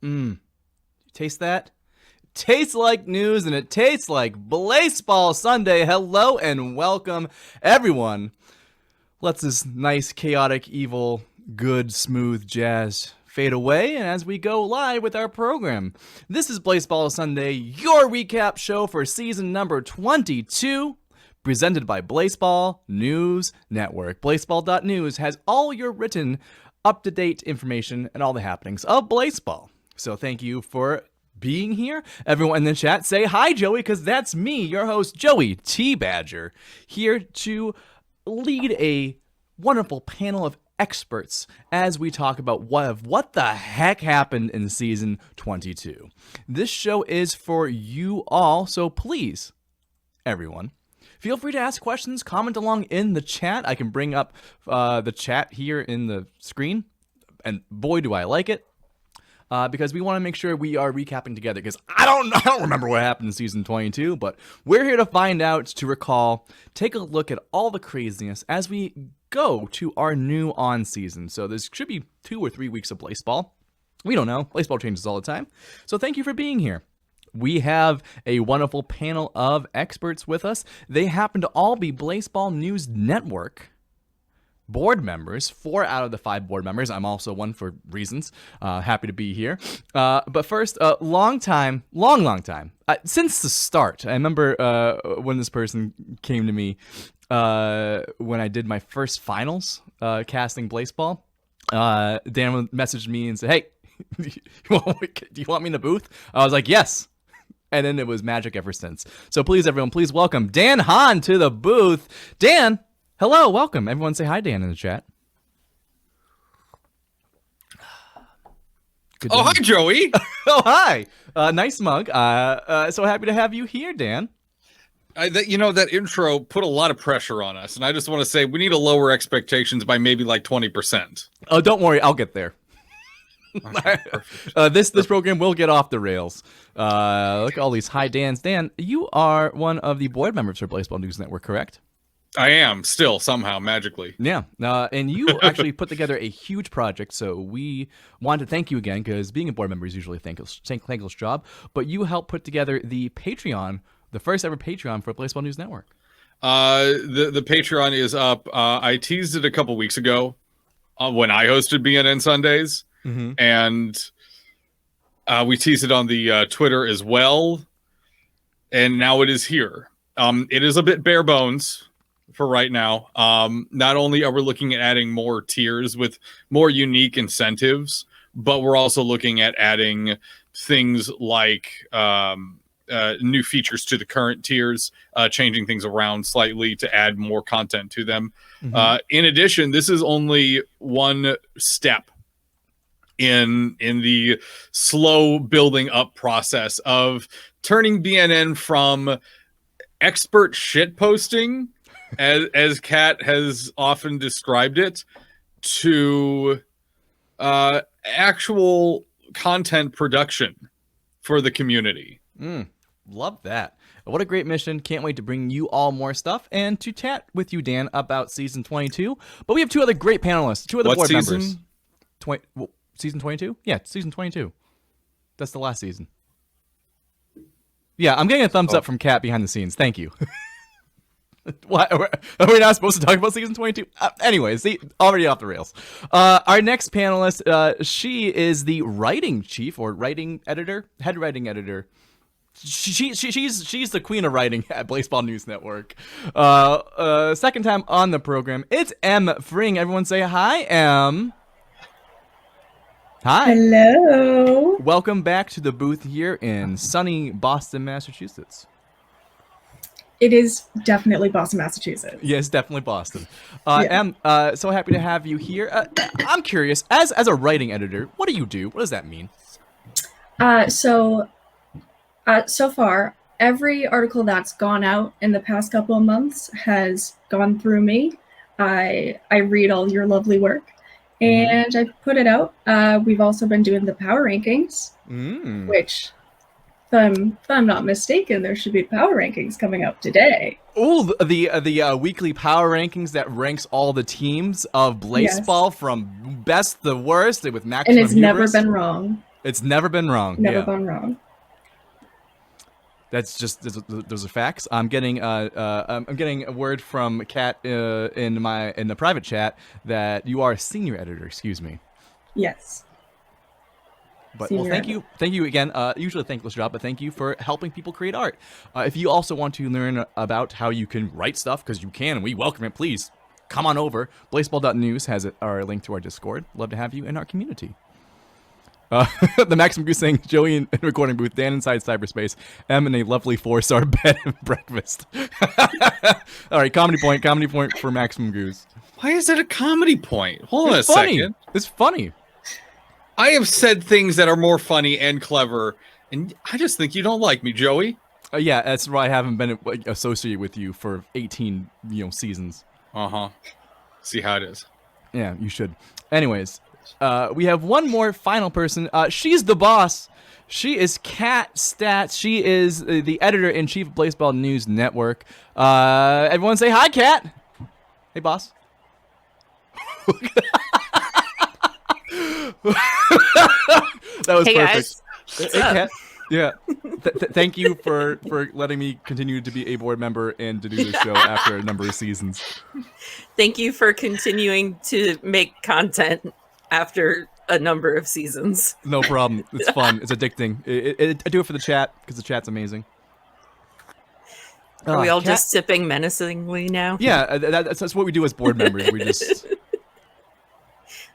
Taste that? Tastes like news, and it tastes like Blaseball Sunday. Hello and welcome, everyone. Let's this nice, chaotic, evil, good, smooth jazz fade away, and as we go live with our program. This is Blaseball Sunday, your recap show for season number 22, presented by Blaseball News Network. Blaseball.news has all your written, up-to-date information and all the happenings of Blaseball. So thank you for being here. Everyone in the chat, say hi, Joey, because that's me, your host, Joey T. Badger, here to lead a wonderful panel of experts as we talk about what the heck happened in season 22. This show is for you all, so please, everyone, feel free to ask questions, comment along in the chat. I can bring up the chat here in the screen, and boy, do I like it. Because we want to make sure we are recapping together. Because I don't remember what happened in season 22, but we're here to find out, to recall, take a look at all the craziness as we go to our new on season. So this should be 2 or 3 weeks of Blaseball. We don't know. Blaseball changes all the time. So thank you for being here. We have a wonderful panel of experts with us. They happen to all be Blaseball News Network board members, 4 out of the 5 board members. I'm also one for reasons. Happy to be here. But first, long time, since the start. I remember when this person came to me when I did my first finals casting Blaseball. Dan messaged me and said, "Hey, do you want me in the booth?" I was like, "Yes." And then it was magic ever since. So please, everyone, please welcome Dan Hahn to the booth. Dan, hello, welcome. Everyone say hi, Dan, in the chat. Good hi, Joey. Oh, hi. Nice mug. So happy to have you here, Dan. That intro put a lot of pressure on us, and I just want to say we need to lower expectations by maybe like 20%. Oh, don't worry. I'll get there. Okay, this program will get off the rails. Look at all these high Dans. Dan, you are one of the board members for Blaseball News Network, correct? I am, still, somehow, magically. Yeah, and you actually put together a huge project, so we want to thank you again, because being a board member is usually a thankless job, but you helped put together the Patreon, the first ever Patreon for Blaseball News Network. The Patreon is up. I teased it a couple weeks ago when I hosted BNN Sundays, and we teased it on the Twitter as well, and now it is here. It is a bit bare bones for right now. Not only are we looking at adding more tiers with more unique incentives, but we're also looking at adding things like new features to the current tiers, changing things around slightly to add more content to them. In addition, this is only one step in the slow building up process of turning BNN from expert shit posting, as Kat has often described it, to actual content production for the community. Love that. What a great mission. Can't wait to bring you all more stuff and to chat with you, Dan, about season 22. But we have 2 other great panelists, 2 other board members. Season 22? Yeah, season 22. That's the last season. Yeah, I'm getting a thumbs up from Kat behind the scenes. Thank you. What? Are we not supposed to talk about season 22? Anyways, already off the rails. Our next panelist, she is the writing chief or writing editor, head writing editor. She's the queen of writing at Blaseball News Network. Second time on the program, it's Em Fring. Everyone say hi, Em. Hi. Hello. Welcome back to the booth here in sunny Boston, Massachusetts. It is definitely Boston, Massachusetts. Yes, definitely Boston. Em, so happy to have you here. I'm curious, as a writing editor, what do you do? What does that mean? So far, every article that's gone out in the past couple of months has gone through me. I read all your lovely work, and I put it out. We've also been doing the power rankings, which, if I'm not mistaken, there should be power rankings coming up today. Oh, the weekly power rankings that ranks all the teams of Blaseball from best to worst with maximum and it's hubris. never been wrong. It's never been wrong. Never gone wrong. That's just those are facts. I'm getting a word from Kat in the private chat that you are a senior editor. Excuse me. Yes. But well, thank you again. Usually a thankless job, but thank you for helping people create art. If you also want to learn about how you can write stuff, because you can, and we welcome it, please come on over. Blaseball.news has our link to our Discord. Love to have you in our community. The Maximum Goose saying Joey in recording booth, Dan inside cyberspace, M in a lovely 4-star bed and breakfast. All right, comedy point for Maximum Goose. Why is it a comedy point? Hold on a second. It's funny. I have said things that are more funny and clever, and I just think you don't like me, Joey. Yeah, that's why I haven't been associated with you for 18 seasons. See how it is. Yeah, you should. Anyways. We have one more final person. She's the boss. She is Kat Stats. She is the editor-in-chief of Blaseball News Network. Everyone say hi, Kat. Hey, boss. That was hey, perfect. Guys. Hey, Kat. Yeah. Thank you for letting me continue to be a board member and to do this show after a number of seasons. Thank you for continuing to make content after a number of seasons. No problem. It's fun. It's addicting. I do it for the chat because the chat's amazing. Are we all just sipping menacingly now? Yeah, that's what we do as board members. We just.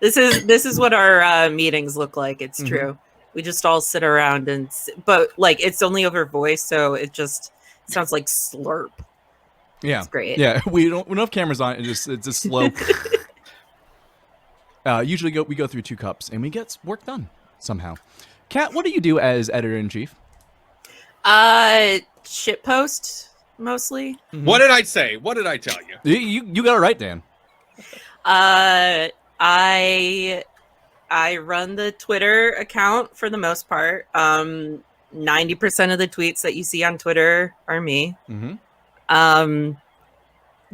This is what our meetings look like. It's true. We just all sit around but like it's only over voice, so it just sounds like slurp. Yeah, it's great. Yeah, we don't have cameras on. It's just slow. Usually we go through 2 cups and we get work done somehow. Kat, what do you do as editor-in-chief? Shitpost mostly. What did I say? What did I tell you? You got it right, Dan. I run the Twitter account for the most part. 90% of the tweets that you see on Twitter are me.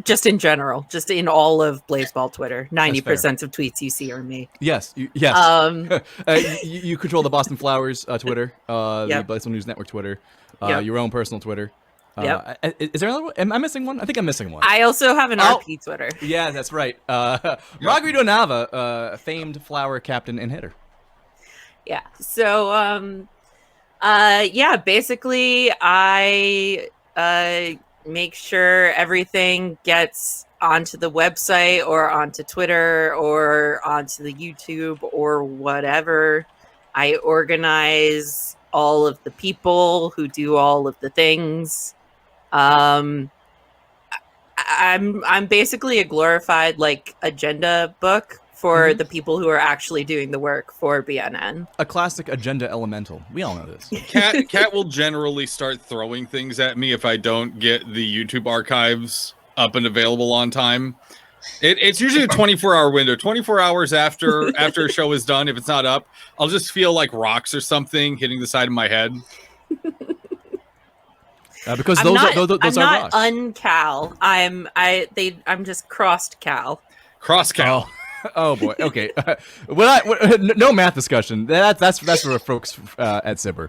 Just in general, just in all of Blaseball Twitter, 90% of tweets you see are me. Yes, yes. You control the Boston Flowers Twitter, the Blaseball News Network Twitter, your own personal Twitter. Is there another one? Am I missing one? I think I'm missing one. I also have an RP Twitter. Yeah, that's right. Margarito Nava, famed flower captain and hitter. Yeah. So, basically, I make sure everything gets onto the website or onto Twitter or onto the YouTube or whatever. I organize all of the people who do all of the things. I'm basically a glorified agenda book for the people who are actually doing the work for BNN. A classic agenda elemental. We all know this. Kat will generally start throwing things at me if I don't get the YouTube archives up and available on time. It's usually a 24-hour window. 24 hours after a show is done, if it's not up, I'll just feel like rocks or something hitting the side of my head. Because those are rocks. I'm not uncal. I'm just crossed cal. Cross cal. Oh boy. Okay. No math discussion. That's for folks at Sibber.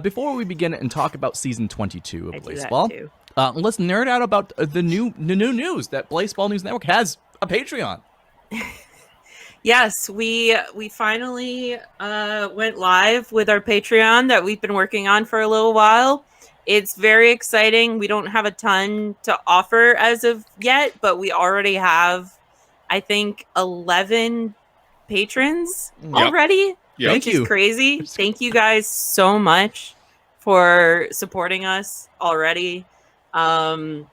Before we begin and talk about season 22 of Blaseball, let's nerd out about the new news that Blaseball News Network has a Patreon. Yes, we finally went live with our Patreon that we've been working on for a little while. It's very exciting. We don't have a ton to offer as of yet, but we already have, I think, 11 patrons already. Yep. Thank you. Crazy. Thank you guys so much for supporting us already. Dan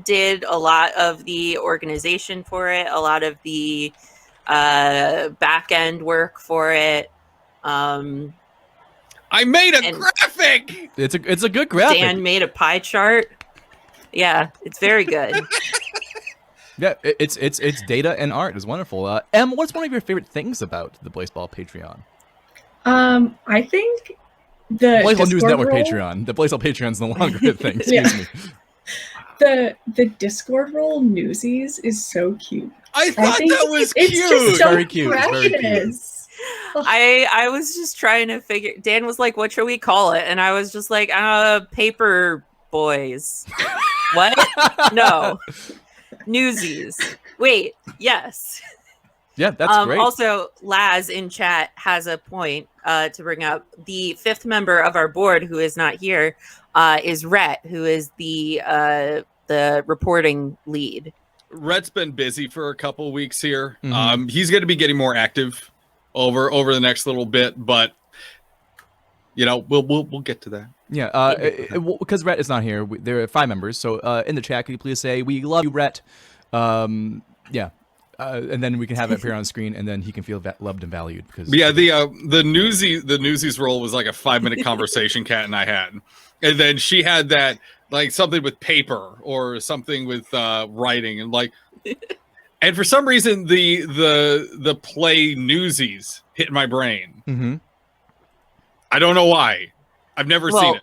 did a lot of the organization for it, a lot of the back end work for it. I made a graphic. It's a good graphic. Dan made a pie chart. Yeah, it's very good. Yeah, it's data and art. It's wonderful. Em, what's one of your favorite things about the Blaseball Patreon? I think the Blaseball News Network role, Patreon. The Blaseball Patreon's no longer a thing. Excuse me. The Discord role Newsies is so cute. I thought think that was it's cute. just so Very cute. It's very cute. precious. I was just trying to figure. Dan was like, "What should we call it?" And I was just like, "Paper boys." What? No, Newsies. Wait, yes. Yeah, that's great. Also, Laz in chat has a point to bring up. The fifth member of our board who is not here is Rhett, who is the reporting lead. Rhett's been busy for a couple weeks here. Mhm. He's going to be getting more active over the next little bit, but we'll get to that. Yeah, because Rhett is not here. There are 5 members, so in the chat, could you please say, "We love you, Rhett"? Yeah. And then we can have it appear on screen, and then he can feel loved and valued. Because the Newsies role was like a 5-minute conversation Kat and I had, and then she had that like something with paper or something with writing, and like, and for some reason the play Newsies hit my brain. Mm-hmm. I don't know why. I've never seen it.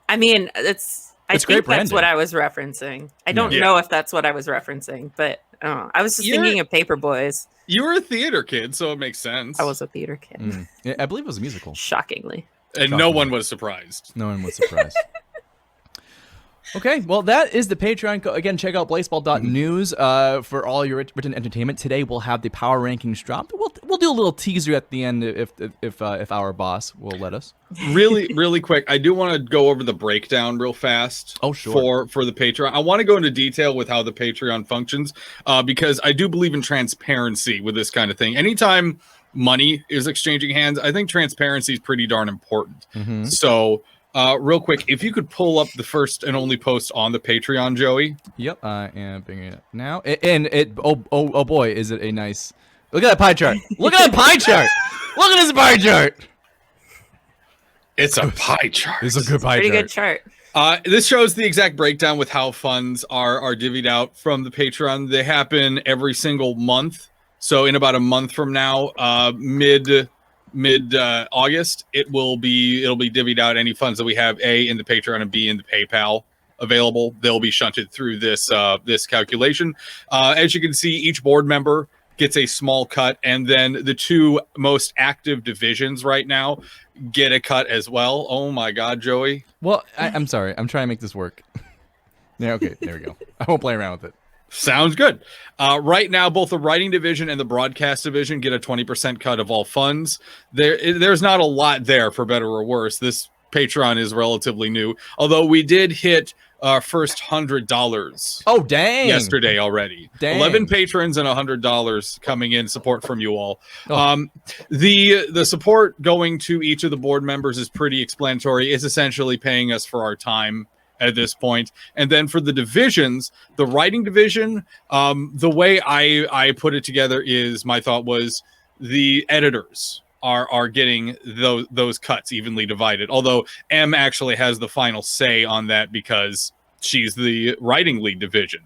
I mean, I It's think great that's branding. what I was referencing. I don't know if that's what I was referencing, but I was just thinking of Paper Boys. You were a theater kid, so it makes sense. I was a theater kid. Yeah, I believe it was a musical. Shockingly. And no one was surprised. No one was surprised. Okay, well, that is the Patreon. Again, check out blaseball.news for all your written entertainment. Today, we'll have the power rankings dropped. We'll do a little teaser at the end if our boss will let us. Really quick, I do want to go over the breakdown real fast. Oh, sure. For the Patreon, I want to go into detail with how the Patreon functions because I do believe in transparency with this kind of thing. Anytime money is exchanging hands, I think transparency is pretty darn important. Mm-hmm. So. Real quick, if you could pull up the first and only post on the Patreon, Joey. Yep, I am bringing it up now. Oh boy, is it a nice... Look at that pie chart. Look at that pie chart. Look at this pie chart. It's a pie chart. It's a good pie Pretty chart. good chart. This shows the exact breakdown with how funds are divvied out from the Patreon. They happen every single month. So in about a month from now, mid August, it'll be divvied out any funds that we have A in the Patreon and B in the PayPal available. They'll be shunted through this calculation. As you can see, each board member gets a small cut, and then the 2 most active divisions right now get a cut as well. Oh my God, Joey. Well, I'm sorry. I'm trying to make this work. Yeah, okay, there we go. I won't play around with it. Sounds good. Right now, both the writing division and the broadcast division get a 20% cut of all funds. There's not a lot there, for better or worse. This Patreon is relatively new, although we did hit our first $100. Oh, dang! Yesterday already. Dang. 11 patrons and $100 coming in support from you all. Oh. The support going to each of the board members is pretty explanatory. It's essentially paying us for our time at this point. And then for the divisions, the writing division, the way I put it together is my thought was the editors are getting those cuts evenly divided. Although M actually has the final say on that because she's the writing division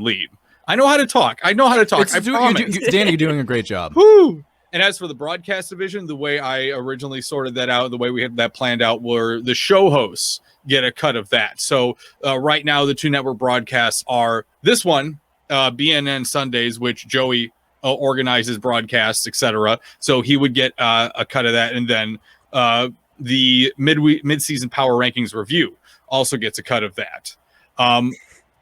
lead. I know how to talk. I promise. Danny, you're doing a great job. Woo! And as for the broadcast division, the way I originally sorted that out, the way we had that planned out, were the show hosts get a cut of that. So right now, the 2 network broadcasts are this one, BNN Sundays, which Joey organizes broadcasts, etc. So he would get a cut of that, and then the mid-season power rankings review also gets a cut of that.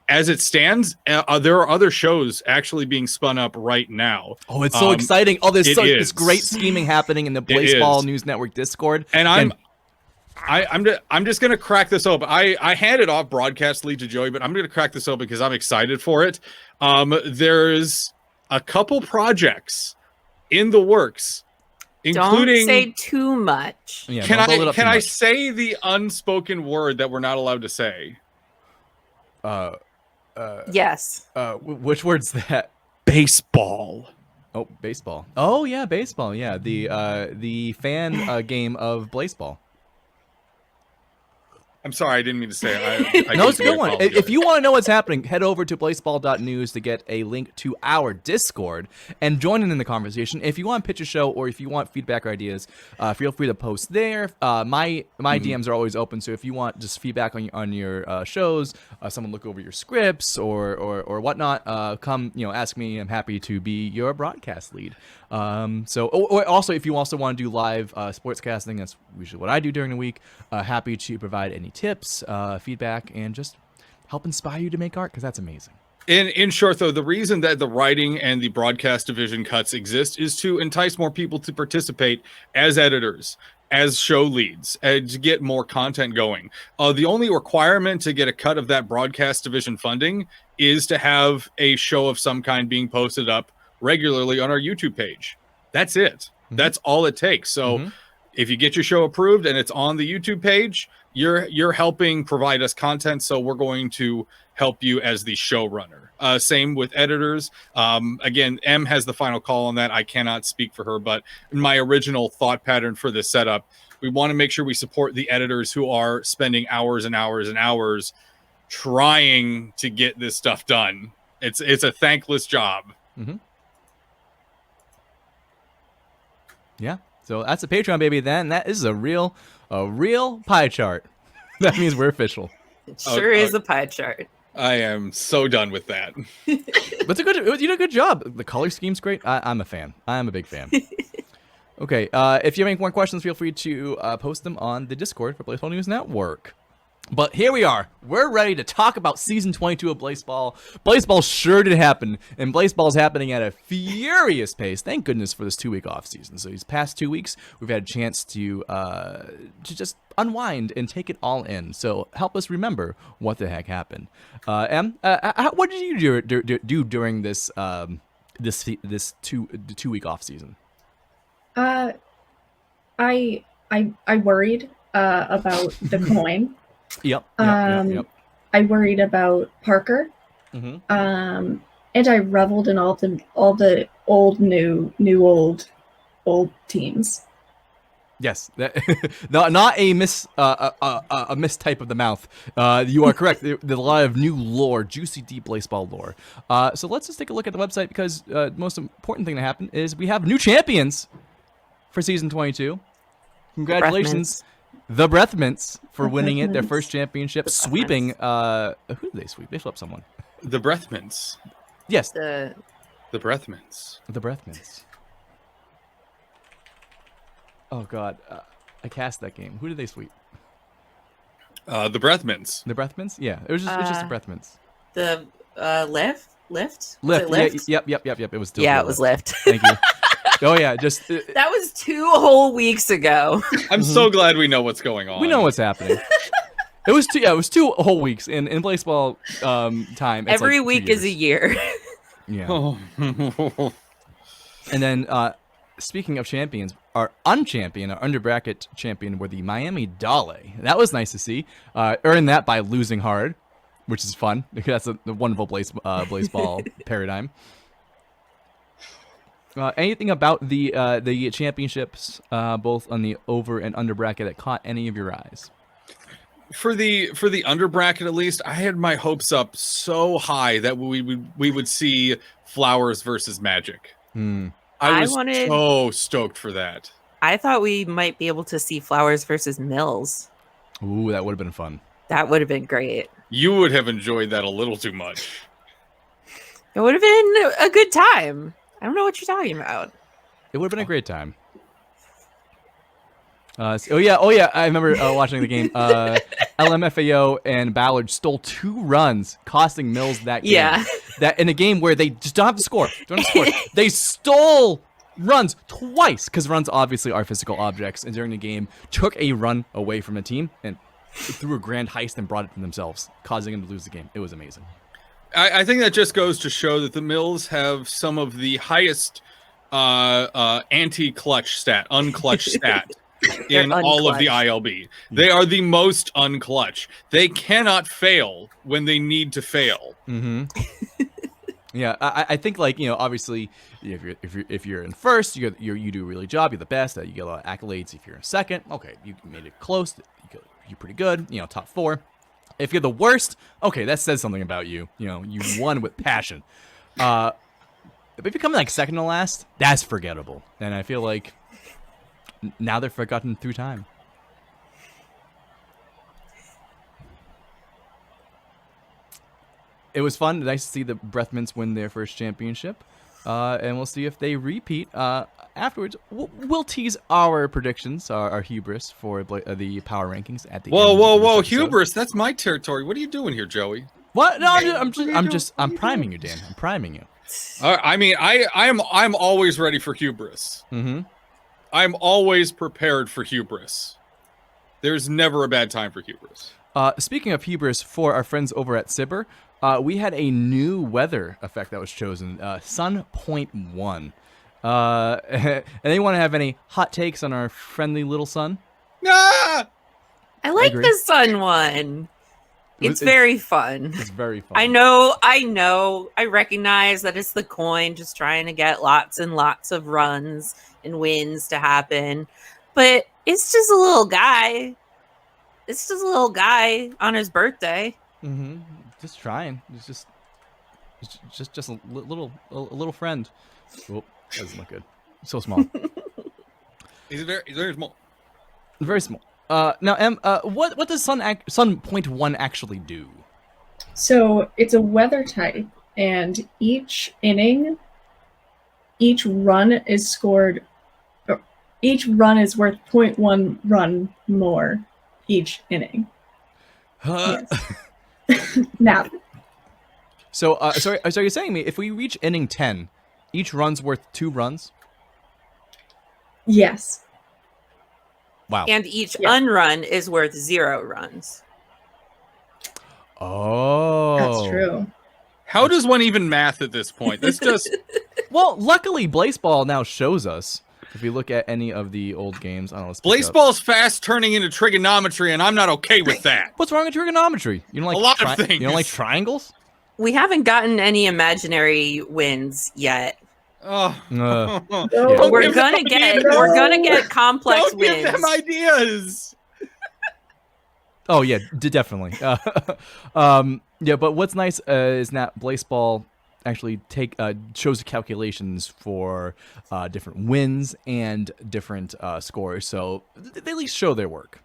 As it stands, there are other shows actually being spun up right now. Oh, it's so exciting! Oh, there's this great is. scheming happening in the Blaseball News Network Discord, and I'm just gonna crack this open. I handed off broadcast lead to Joey, but I'm gonna crack this open because I'm excited for it. There's a couple projects in the works, including. Don't say too much. Yeah, Can I much. say the unspoken word that we're not allowed to say? Yes. Which word's that? Baseball. Oh, baseball. Oh yeah, baseball. Yeah, the fan game of Blaseball. I'm sorry, I didn't mean to say I No, it's a good one. apologize. If you want to know what's happening, head over to blaseball.news to get a link to our Discord and join in the conversation. If you want to pitch a show or if you want feedback or ideas, feel free to post there. My DMs are always open, so if you want just feedback on your shows, someone look over your scripts or whatnot, come ask me. I'm happy to be your broadcast lead. Or also if you also want to do live sportscasting, that's usually what I do during the week. Happy to provide any tips, feedback, and just help inspire you to make art, because that's amazing. In short, though, the reason that the writing and the broadcast division cuts exist is to entice more people to participate as editors, as show leads, and to get more content going. The only requirement to get a cut of that broadcast division funding is to have a show of some kind being posted up regularly on our YouTube page. That's it. That's all it takes. So if you get your show approved and it's on the YouTube page, you're helping provide us content, so we're going to help you as the showrunner. Same with editors. Again, M has the final call on that. I cannot speak for her, but in my original thought pattern for this setup, we want to make sure we support the editors who are spending hours and hours and hours trying to get this stuff done. It's a thankless job. Yeah. So that's a Patreon, baby. Then that is a real pie chart. That means we're official. It sure is a pie chart. I am so done with that. But you did a good job. The color scheme's great. I'm a fan. I'm a big fan. Okay. If you have any more questions, feel free to post them on the Discord for Blaseball News Network. But here we are. We're ready to talk about Season 22 of Blaseball. Blaseball sure did happen, and Blaseball is happening at a furious pace. Thank goodness for this 2-week off season. So these past 2 weeks, we've had a chance to just unwind and take it all in. So help us remember what the heck happened. Em, what did you do during this this 2-week off season? I worried about the coin. Yep. I worried about Parker. And I reveled in all the old teams. Yes, not a mistype of the mouth. You are correct. There's a lot of new lore, juicy, deep Blaseball lore. So let's just take a look at the website, because the most important thing that happened is we have new champions for Season 22. Congratulations, the Breathmints, for winning it, their first championship, sweeping. Who did they sweep? They swept someone. The Breathmints. Yes. The Breathmints. The Breathmints. Oh God, I cast that game. Who did they sweep? The Breathmints. The Breathmints? Yeah, it was just the Breathmints. The lift. Lift. Yeah, Yep. It was still. Yeah, it was lift. Thank you. Oh yeah, just that was 2 whole weeks ago. I'm so glad we know what's going on. We know what's happening. It was 2. Yeah, it was 2 whole weeks in Blaseball time. It's Every like week 2 is a year. Yeah. Oh. And then speaking of champions, our unchampion, our under bracket champion, were the Miami Dale. That was nice to see. Earned that by losing hard, which is fun. That's a wonderful Blaseball paradigm. Anything about the championships, both on the over and under bracket, that caught any of your eyes? For the under bracket, at least, I had my hopes up so high that we would see Flowers versus Magic. I was so stoked for that. I thought we might be able to see Flowers versus Mills. Ooh, that would have been fun. That would have been great. You would have enjoyed that a little too much. It would have been a good time. I don't know what you're talking about. It would have been a great time. Oh yeah, I remember watching the game. LMFAO and Ballard stole 2 runs, costing Mills that game. Yeah. That in a game where they just don't have to score. They stole runs twice, because runs obviously are physical objects, and during the game took a run away from a team and threw a grand heist and brought it to themselves, causing them to lose the game. It was amazing. I think that just goes to show that the Mills have some of the highest anti-clutch stat, unclutch stat in all of the ILB. They are the most unclutch. They cannot fail when they need to fail. Yeah, I think, like, obviously, if you're in first, you do a really job. You're the best. You get a lot of accolades. If you're in second, okay, you made it close. you're pretty good, top 4. If you're the worst, okay, that says something about you. You won with passion. But if you come like second to last, that's forgettable. And I feel like now they're forgotten through time. It was fun. Nice to see the Breath Mints win their first championship. And we'll see if they repeat afterwards. We'll tease our predictions, our hubris for the power rankings at the end. Whoa, hubris! That's my territory. What are you doing here, Joey? What? No, I'm priming you, Dan. I'm priming you. I mean, I'm always ready for hubris. Mm-hmm. I'm always prepared for hubris. There's never a bad time for hubris. Speaking of hubris, for our friends over at Sibber, we had a new weather effect that was chosen, Sun Point 1. Anyone have any hot takes on our friendly little sun? Ah! I like the sun one. It's very fun. It's very fun. I know. I recognize that it's the coin just trying to get lots and lots of runs and wins to happen. But it's just a little guy. It's just a little guy on his birthday. Mm-hmm. Just trying. It's just a little friend. Oh, that doesn't look good. So small. He's very small. Very small. Now, Em, what does Sun Point 1 actually do? So it's a weather type, and each inning, each run is scored. Each run is worth 0.1 run more each inning. Yes. Now. So you're saying me if we reach inning 10, each run's worth 2 runs? Yes. Wow. And each unrun is worth 0 runs. Oh. That's true. How does one even math at this point? That's just... Well, luckily, Blaseball now shows us. If we look at any of the old games, I don't know. Blaseball's fast turning into trigonometry, and I'm not okay with that. What's wrong with trigonometry? You don't like a lot of things. You don't like triangles? We haven't gotten any imaginary wins yet. Oh. No. We're gonna get complex Don't wins. give them ideas. Oh yeah, definitely. Yeah, but what's nice is that Blaseball actually shows the calculations for different wins and different scores, so they at least show their work.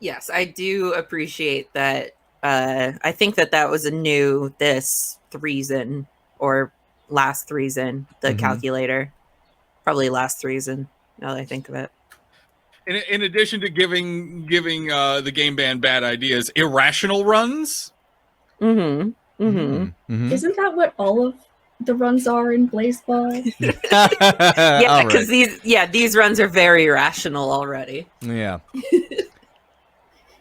Yes, I do appreciate that. I think that was a new this threeson or last threeson, the calculator. Probably last threeson, now that I think of it. In addition to giving the game band bad ideas, irrational runs? Mm-hmm. Mm-hmm. Mm-hmm. Isn't that what all of the runs are in Blaseball? Yeah, because these runs are very irrational already. Yeah.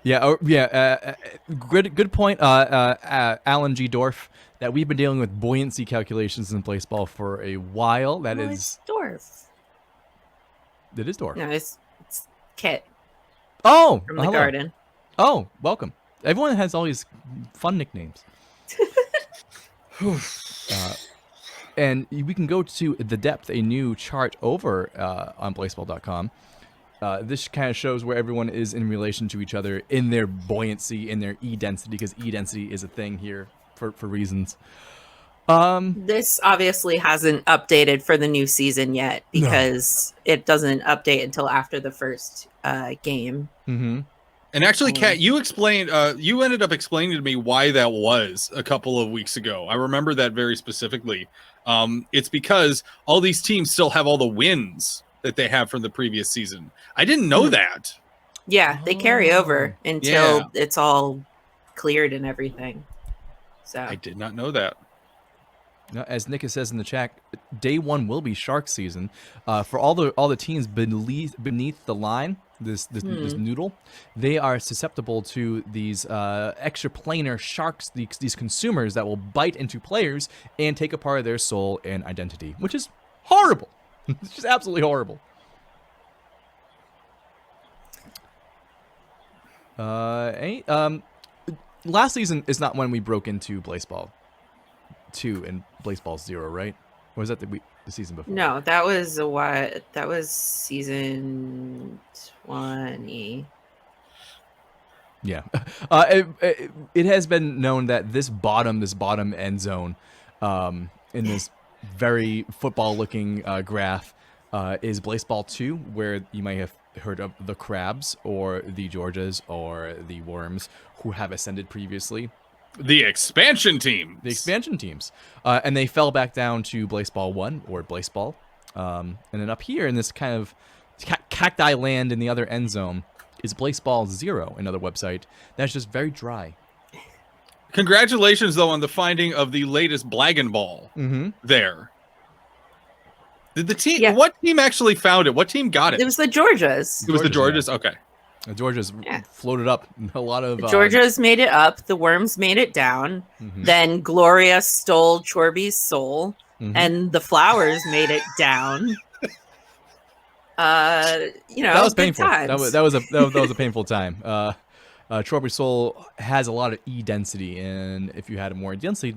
Good point, Alan G. Dorff, that we've been dealing with buoyancy calculations in Blaseball for a while. It's Dorff. It is Dorff. No, it's Kit. Oh, from the hello. garden. Oh, welcome. Everyone has all these fun nicknames. And we can go to The Depth, a new chart over on Blaseball.com. This kind of shows where everyone is in relation to each other in their buoyancy, in their E-density, because E-density is a thing here for reasons. This obviously hasn't updated for the new season yet because it doesn't update until after the first game. Mm-hmm. And actually, Kat, you ended up explaining to me why that was a couple of weeks ago. I remember that very specifically. It's because all these teams still have all the wins that they have from the previous season. I didn't know that. Yeah, they carry over until it's all cleared and everything. So I did not know that. Now, as Nika says in the chat, day 1 will be shark season. For all the teams beneath the line, this noodle, they are susceptible to these extraplanar sharks, these consumers that will bite into players and take a part of their soul and identity, which is horrible. It's just absolutely horrible. Last season is not when we broke into Blaseball 2 and Blaseball 0, right? Or was that the season before? No, that was a while. That was season 20. Yeah. It has been known that this bottom end zone in this very football-looking graph is Blaseball 2, where you might have heard of the Crabs or the Georgias or the Worms who have ascended previously. The expansion team. The expansion teams. And they fell back down to Blaseball 1 or Blaseball. And then up here in this kind of cacti land in the other end zone is Blaseball 0, another website that's just very dry. Congratulations, though, on the finding of the latest Ball there. Did the team? Yeah. What team actually found it? What team got it? It was the Georgias. It was the Georgias, Georgias. Okay. The Georgias floated up. A lot of The Georgias made it up. The Worms made it down. Then Gloria stole Chorby's soul, and the Flowers made it down. That was painful. Times. That was a painful time. Chorby's soul has a lot of E density, and if you had more density,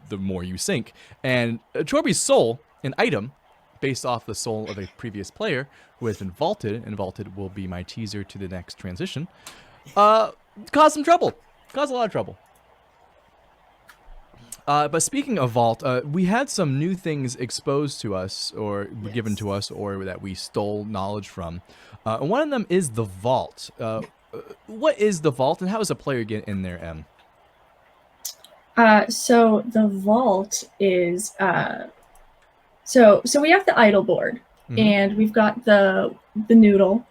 the more you sink. And Chorby's soul, an item based off the soul of a previous player who has been vaulted, and vaulted will be my teaser to the next transition, caused some trouble. Caused a lot of trouble. But speaking of vault, we had some new things exposed to us, or given to us, or that we stole knowledge from. And one of them is the vault. What is the vault, and how does a player get in there, Em? So the vault is so we have the idle board, and we've got the noodle,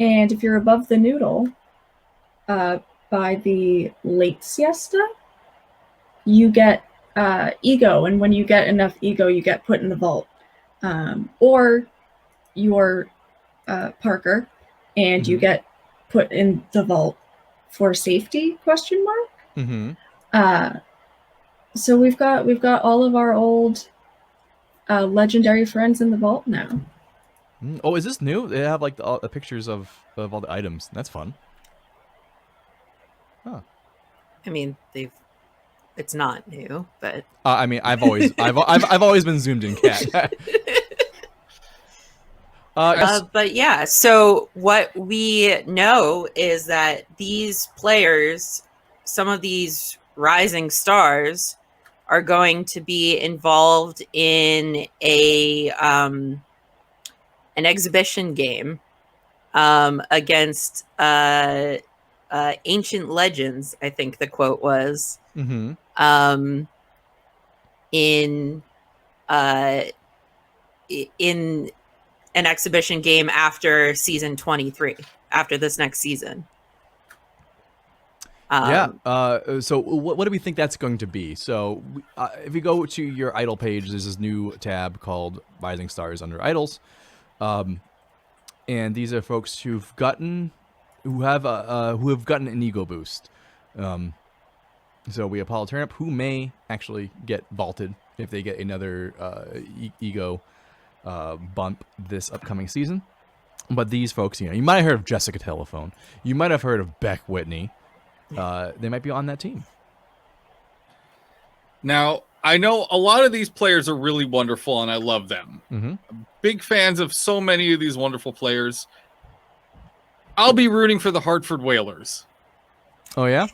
and if you're above the noodle, by the late siesta, you get ego, and when you get enough ego, you get put in the vault, or you're Parker, and you get put in the vault for safety ? So we've got all of our old legendary friends in the vault now. Oh, is this new? They have like the pictures of all the items. That's fun. Huh. I mean, it's not new, but I mean, I've always been zoomed in cat. But yeah, so what we know is that these players, some of these rising stars, are going to be involved in an exhibition game against Ancient Legends, I think the quote was. In an exhibition game after season 23, after this next season. So what do we think that's going to be? So if you go to your idol page, there's this new tab called Rising Stars under Idols. And these are folks who have gotten an ego boost. So we have Paul Turnip, who may actually get vaulted if they get another ego bump this upcoming season. But these folks, you might have heard of Jessica Telephone. You might have heard of Beck Whitney. They might be on that team. Now, I know a lot of these players are really wonderful, and I love them. Big fans of so many of these wonderful players. I'll be rooting for the Hartford Whalers. Oh, yeah?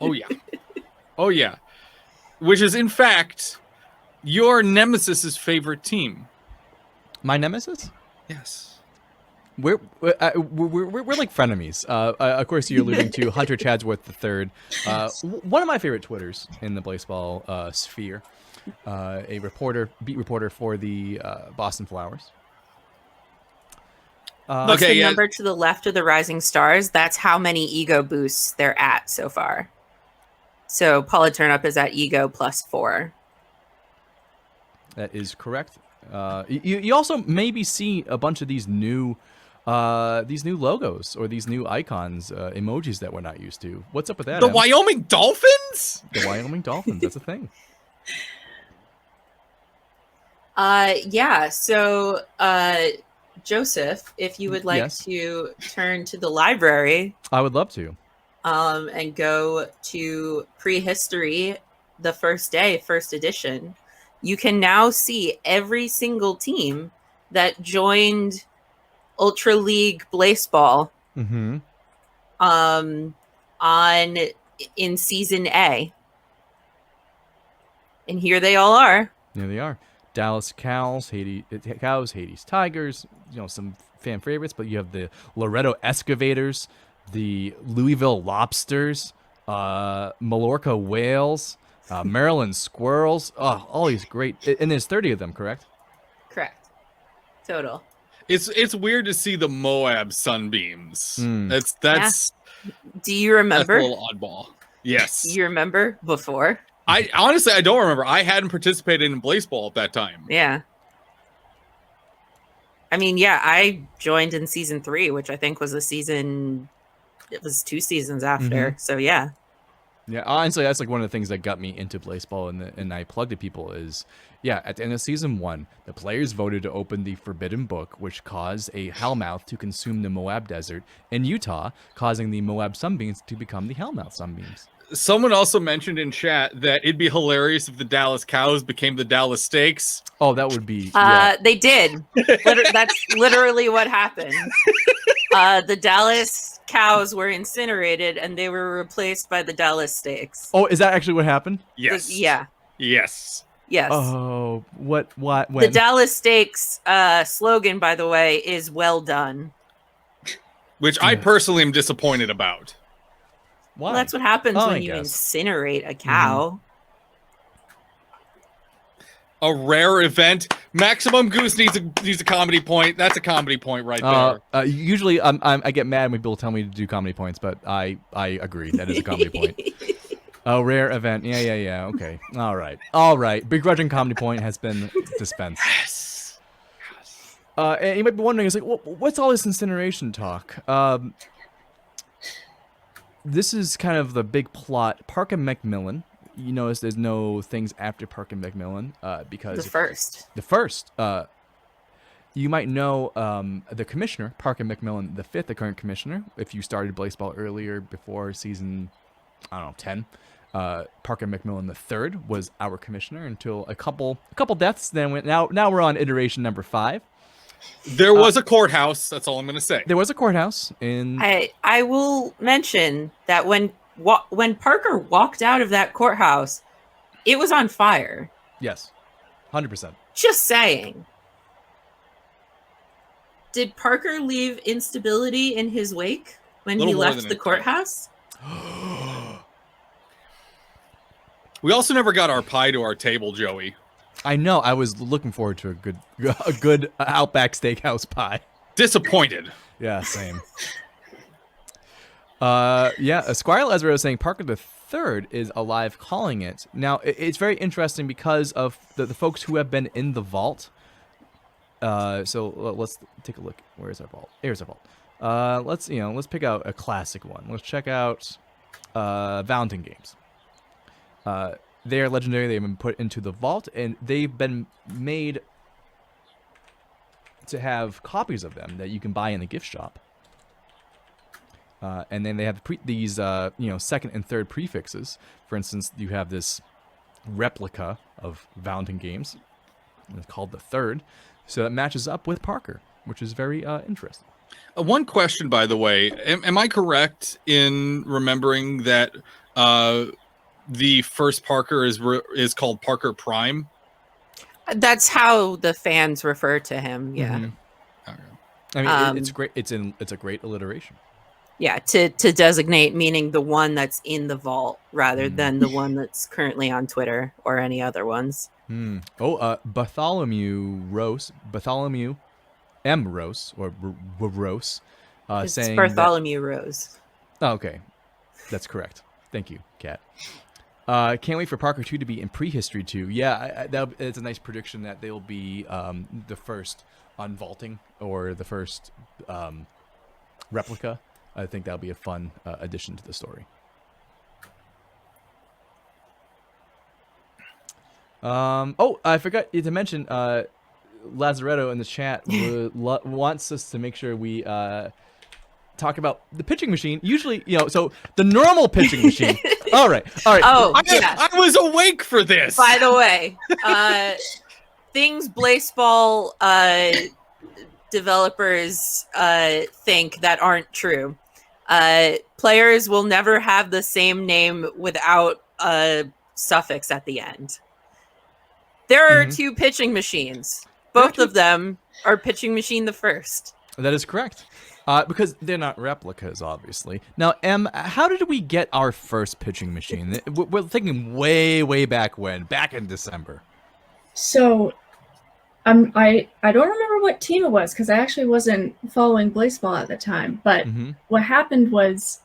Oh, yeah. Oh, yeah. Which is, in fact, your nemesis's favorite team. My nemesis? Yes. We're like frenemies. Of course, you're alluding to Hunter Chadsworth III, one of my favorite Twitters in the Blaseball sphere. A beat reporter for the Boston Flowers. What's the number to the left of the Rising Stars? That's how many ego boosts they're at so far. So Paula Turnup is at ego +4. That is correct. You also maybe see a bunch of these new logos or these new icons, emojis that we're not used to. What's up with that? The Wyoming Dolphins? The Wyoming Dolphins. That's a thing. Yeah. So, Joseph, if you would like to turn to the library, I would love to. And go to Prehistory, the first day, first edition. You can now see every single team that joined Ultra League Blaseball. in season A. And here they all are. There they are. Dallas Cows, Hades Tigers, some fan favorites, but you have the Loretto Excavators, the Louisville Lobsters, Mallorca Whales, Maryland Squirrels. Oh, all these great, and there's 30 of them, correct? Correct. Total. It's weird to see the Moab Sunbeams. That's Do you remember? That's a little oddball. Yes. Do you remember before? I honestly, I don't remember. I hadn't participated in Blaseball at that time. Yeah. I mean, yeah, I joined in season 3, which I think was it was 2 seasons after. So yeah. Yeah, honestly, that's like one of the things that got me into Blaseball, and I plugged to people is, at the end of season 1, the players voted to open the Forbidden Book, which caused a hellmouth to consume the Moab Desert in Utah, causing the Moab Sunbeams to become the hellmouth Sunbeams. Someone also mentioned in chat that it'd be hilarious if the Dallas Cows became the Dallas Steaks. Oh, that would be. They did. That's literally what happened. The Dallas Cows were incinerated and they were replaced by the Dallas Steaks. Oh, is that actually what happened? Yes. Yeah. Yes. Yes. Oh, what, when? The Dallas Steaks slogan, by the way, is "Well done," which I personally am disappointed about. Why? Well, that's what happens when you guess. incinerate a cow. A rare event. Maximum Goose needs a comedy point. That's a comedy point right there. Usually, I get mad when people tell me to do comedy points, but I agree that is a comedy point. A rare event. Yeah. Okay. All right. Begrudging comedy point has been dispensed. Yes. And you might be wondering, it's like, what's all this incineration talk? This is kind of the big plot. Park and McMillan. You notice there's no things after Park and McMillan because The first. You might know the commissioner, Park and McMillan the 5th, the current commissioner. If you started Blaseball earlier before season, 10, Park and McMillan the 3rd was our commissioner until a couple deaths. Then now we're on iteration number 5. There was a courthouse. That's all I'm going to say. There was a courthouse in. I will mention that when Parker walked out of that courthouse, it was on fire. Yes, 100%. Just saying. Did Parker leave instability in his wake when he left the courthouse? We also never got our pie to our table, Joey. I know. I was looking forward to a good Outback Steakhouse pie. Disappointed. Yeah, same. Squire Lazaro is saying Parker the 3rd is alive calling it. Now, it's very interesting because of the folks who have been in the vault. So let's take a look. Where is our vault? Here's our vault. Let's pick out a classic one. Let's check out Valentine Games. They are legendary. They've been put into the vault, and they've been made to have copies of them that you can buy in the gift shop. And then they have these, second and third prefixes. For instance, you have this replica of Valentine Games. It's called the 3rd. So that matches up with Parker, which is very interesting. One question, by the way. Am I correct in remembering that the first Parker is called Parker Prime? That's how the fans refer to him. Yeah. Mm-hmm. I mean, it's great. It's a great alliteration. Yeah, to designate, meaning the one that's in the vault rather than the one that's currently on Twitter or any other ones. Bartholomew M. Rose, or Rose, It's saying Bartholomew Rose. Oh, okay. That's correct. Thank you, Kat. Can't wait for Parker 2 to be in prehistory 2. Yeah, it's a nice prediction that they'll be the first unvaulting or the first replica. I think that'll be a fun addition to the story. I forgot to mention Lazaretto in the chat wants us to make sure we talk about the pitching machine. Usually, so the normal pitching machine. All right. Oh, yeah. I was awake for this. By the way, things Blaseball developers think that aren't true. Players will never have the same name without a suffix at the end. There are two pitching machines. Both of them are pitching machine the first. That is correct. Because they're not replicas, obviously. Now, Em, how did we get our first pitching machine? We're thinking way, way back when, back in December. So, I don't remember what team it was because I actually wasn't following Blaseball at the time. But what happened was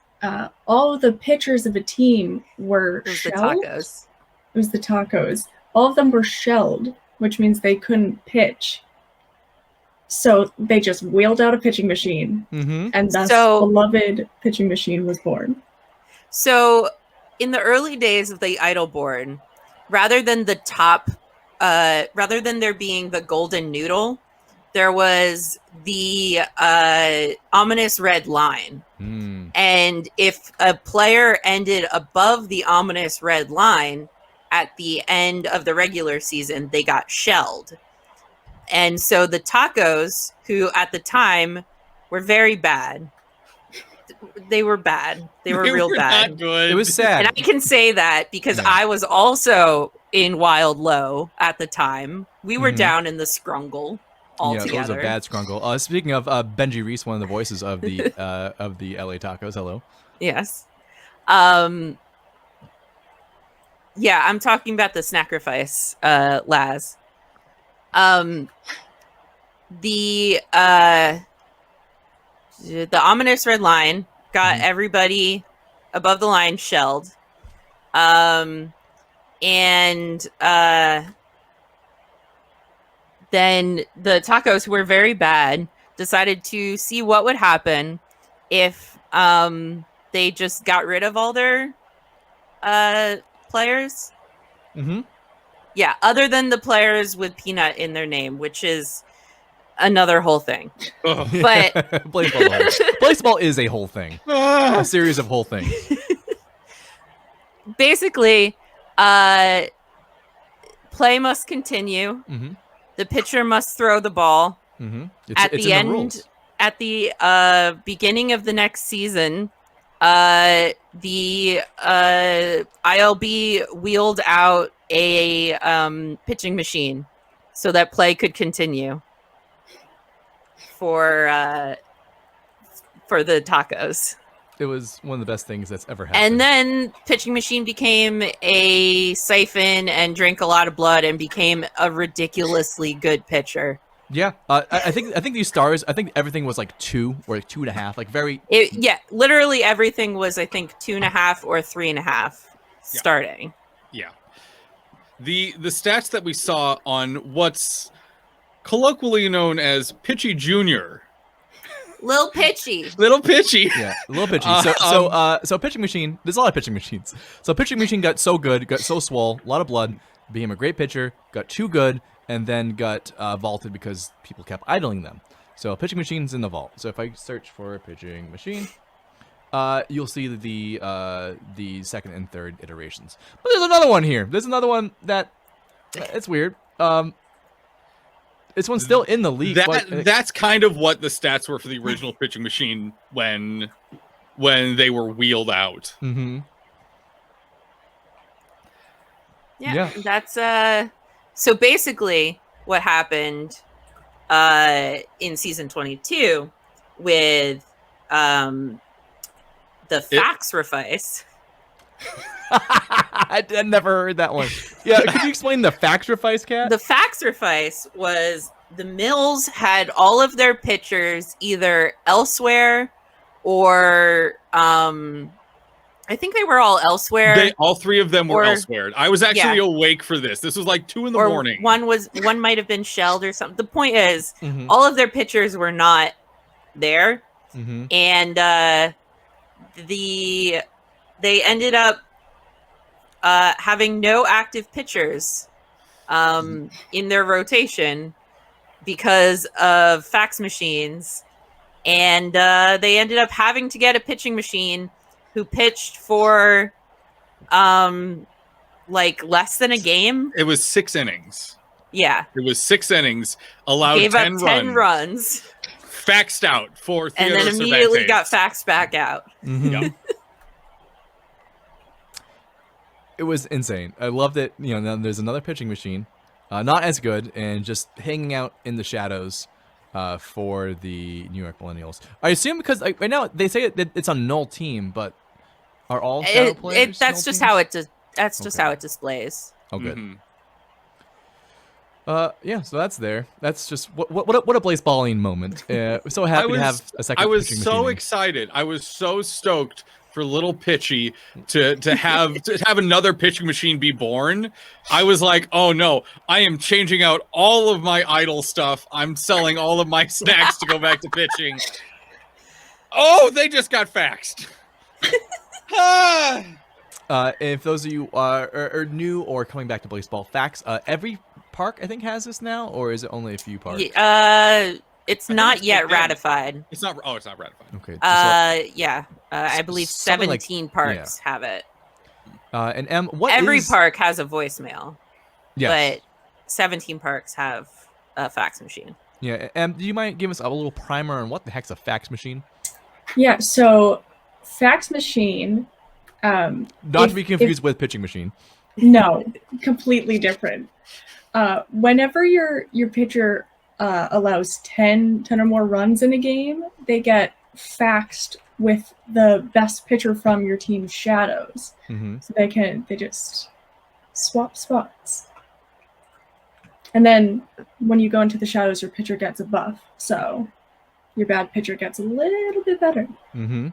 all of the pitchers of a team were shelled. The tacos. It was the tacos. All of them were shelled, which means they couldn't pitch. So they just wheeled out a pitching machine, and thus beloved pitching machine was born. So, in the early days of the Idleborn, rather than there being the golden noodle, there was the ominous red line. And if a player ended above the ominous red line at the end of the regular season, they got shelled. And so the tacos, who at the time were very bad, they were bad. They were real bad. Not good. It was sad. And I can say that because I was also in Wild Low at the time. We were down in the scrungle altogether. Yeah, it was a bad scrungle. Speaking of Benji Reese, one of the voices of the LA Tacos. Hello. Yes. Yeah, I'm talking about the Snacrifice, Laz. The ominous red line got everybody above the line shelled. And then the tacos, who were very bad, decided to see what would happen if they just got rid of all their players. Yeah, other than the players with peanut in their name, which is another whole thing. But Blaseball is a whole thing. A series of whole things. Basically, play must continue. The pitcher must throw the ball. At the beginning of the next season, the ILB wheeled out a pitching machine so that play could continue for the tacos. It was one of the best things that's ever happened. And then pitching machine became a siphon and drank a lot of blood and became a ridiculously good pitcher. Yeah, I think these stars. I think everything was like 2 or like 2.5, like very. Literally everything was, I think, 2.5 or 3.5 starting. Yeah, the stats that we saw on what's colloquially known as Pitchy Junior. Little Pitchy. Yeah, Little Pitchy. So pitching machine. There's a lot of pitching machines. So pitching machine got so good, got so swole, a lot of blood, became a great pitcher, got too good, and then got vaulted because people kept idling them. So pitching machine's in the vault. So if I search for pitching machine, you'll see the second and third iterations. But there's another one here. There's another one that it's weird. This one's still in the league. That's kind of what the stats were for the original pitching machine when they were wheeled out. Yeah. That's so basically what happened in season 22 with the Faxrifice. I never heard that one. Yeah, could you explain the Faxrifice, Cat? The Faxrifice was the Mills had all of their pitchers either elsewhere or I think they were all elsewhere. All three of them were elsewhere. I was actually awake for this. This was like 2 a.m. One might have been shelled or something. The point is, all of their pitchers were not there, and they ended up having no active pitchers in their rotation because of fax machines, and they ended up having to get a pitching machine who pitched for like less than a game. It was 6 innings. Yeah. It was 6 innings, allowed Gave 10 up 10 runs. faxed out for and Theodore then immediately Cervantes. got faxed back out. Yep. It was insane. I loved it. Now there's another pitching machine, not as good, and just hanging out in the shadows for the New York Millennials. I assume because right now they say that it's a null team, but are all shadow players? That's null just teams? how it that's just Okay. how it displays. Oh, good. Mhm. Yeah, so that's there. That's just what a Blazeballing moment. We're so happy to have a second. I was pitching so machine. excited. I was so stoked for little Pitchy to have another pitching machine be born. I was like, oh no, I am changing out all of my idle stuff. I'm selling all of my snacks to go back to pitching. Oh, they just got faxed. Ah. If those of you are new or coming back to Blaseball, facts. Every park I think has this now, or is it only a few parks? It's I not think it's yet like- ratified. It's not. Oh, it's not ratified. Okay. I believe something like- 17 parks have it. And M, what Every is- park has a voicemail, Yes. but 17 parks have a fax machine. Yeah. M, do you mind giving us a little primer on what the heck's a fax machine? Yeah, so fax machine. Not If- to be confused with pitching machine. No, completely different. Whenever your pitcher allows 10 or more runs in a game, they get faxed with the best pitcher from your team's shadows. Mm-hmm. So they just swap spots. And then when you go into the shadows, your pitcher gets a buff. So your bad pitcher gets a little bit better. Mm-hmm.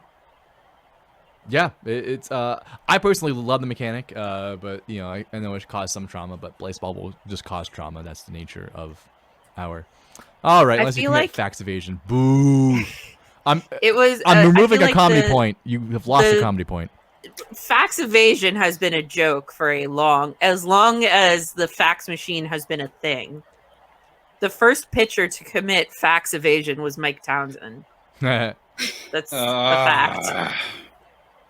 Yeah, it's I personally love the mechanic, but I know it caused some trauma, but Blaseball will just cause trauma. That's the nature of our. All right, I unless you feel commit like- fax evasion. Boo! I'm I removing feel a like comedy point. You have lost a comedy point. Fax evasion has been a joke for as long as the fax machine has been a thing. The first pitcher to commit fax evasion was Mike Townsend. That's a fact.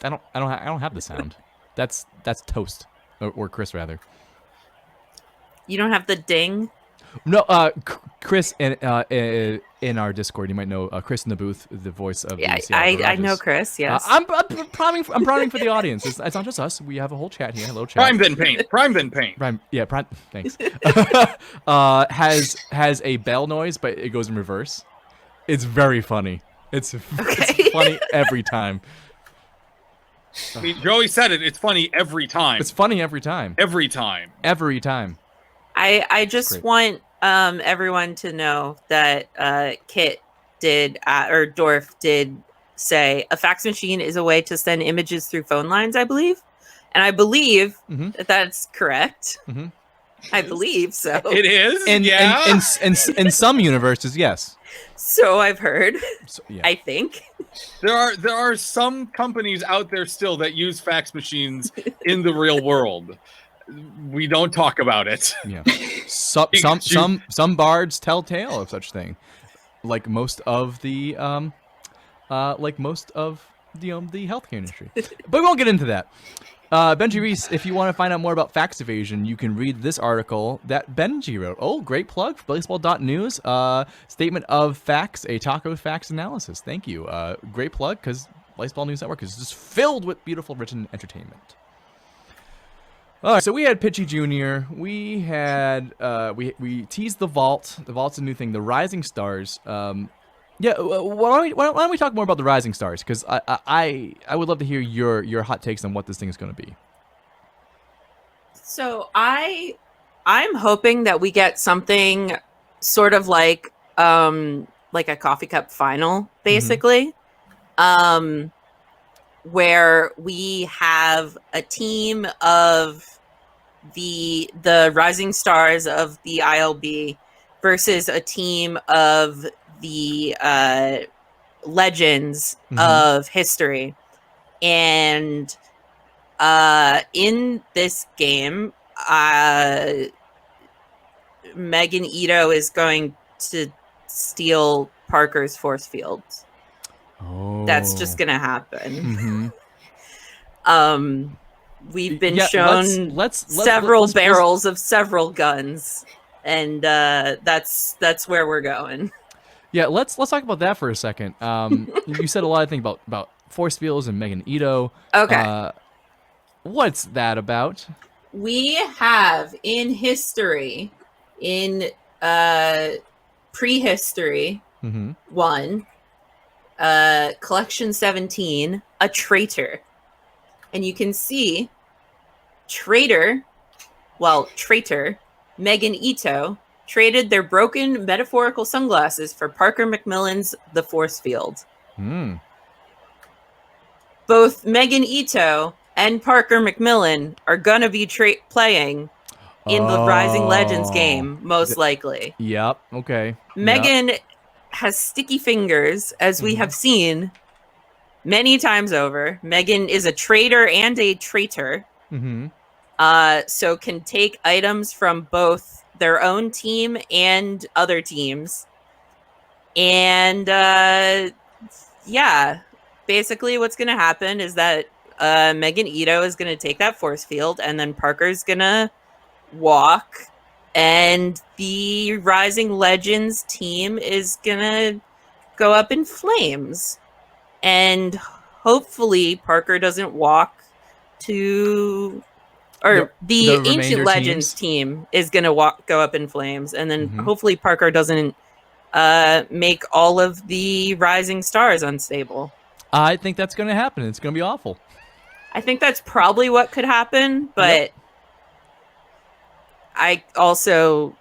I don't have the sound. That's Toast or Chris rather. You don't have the ding. No, Chris in our Discord, you might know Chris in the booth, the voice of Yeah, the Seattle I know Garages. Chris. Yes. I'm priming for the audience. It's not just us. We have a whole chat here. Hello, chat. Prime then paint. Prime then paint. Prime, yeah, Prime. Thanks. Has a bell noise, but it goes in reverse. It's very funny. It's funny every time. I mean, Joey said it. It's funny every time. It's funny every time. Every time. Every time. I just Great. want everyone to know that Kit did or Dorf did say a fax machine is a way to send images through phone lines, I believe. And I believe Mhm. that that's correct. Mhm. I believe so. It is. In some universes, yes. So I've heard. So, yeah. I think. There are some companies out there still that use fax machines in the real world. We don't talk about it. Yeah. Some bards tell tale of such thing, like most of the the healthcare industry. But we won't get into that. Benji Reese, if you want to find out more about fax evasion, you can read this article that Benji wrote. Oh, great plug for Blaseball.news. Statement of facts, a taco fax analysis. Thank you. Great plug because Blaseball News Network is just filled with beautiful, written entertainment. All right, so we had Pitchy Jr. We had we teased the Vault. The Vault's a new thing. The Rising Stars. Yeah, why don't we talk more about the Rising Stars? Because I would love to hear your hot takes on what this thing is going to be. So I'm hoping that we get something sort of like a coffee cup final, basically. Where we have a team of the Rising Stars of the ILB versus a team of the legends of history. And in this game, Megan Ito is going to steal Parker's force field. Oh, That's just gonna happen. Mhm. We've been Yeah, shown let's several let's- barrels of several guns, and that's where we're going. Yeah, let's talk about that for a second. You said a lot of things about force fields and Megan Ito. Okay. What's that about? We have in history, in prehistory, one, collection 17, a traitor. And you can see traitor, Megan Ito traded their broken metaphorical sunglasses for Parker McMillan's The Force Field. Both Megan Ito and Parker McMillan are gonna be playing in the Rising Legends game, most likely. Yep. Okay. Megan has sticky fingers, as we have seen many times over. Megan is a trader and a traitor. So can take items from both their own team and other teams. And yeah, basically what's going to happen is that Megan Ito is going to take that force field, and then Parker's going to walk, and the Rising Legends team is going to go up in flames. And hopefully Parker doesn't walk to... Or the Ancient Legends team is going to go up in flames. And then hopefully Parker doesn't make all of the Rising Stars unstable. I think that's going to happen. It's going to be awful. I think that's probably what could happen. But I also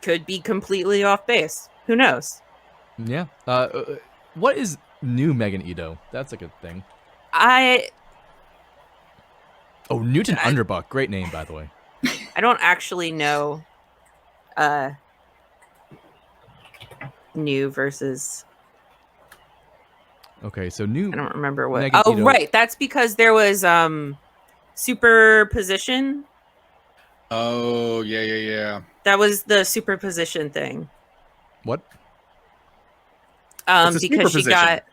could be completely off base. Who knows? Yeah. What is new Megan Ito? That's a good thing. Newton Underbuck. Great name, by the way. I don't actually know new versus... Okay, so new... I don't remember what... Megan Ito. Right. That's because there was superposition. Oh, yeah. That was the superposition thing. What? Because she got...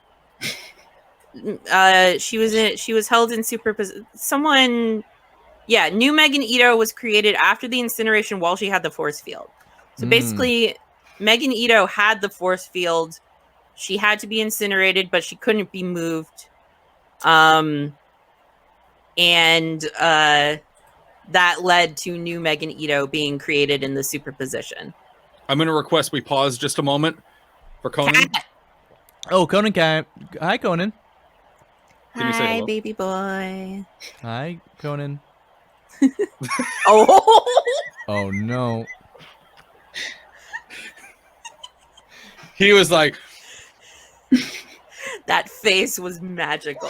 she was held in superposition. New Megan Ito was created after the incineration while she had the force field. So basically, Megan Ito had the force field. She had to be incinerated, but she couldn't be moved. And that led to new Megan Ito being created in the superposition. I'm going to request we pause just a moment for Conan. Cat. Oh, Conan Cat. Hi, Conan. Hi, baby boy. Hi, Conan. Oh. Oh, no. He was like... That face was magical.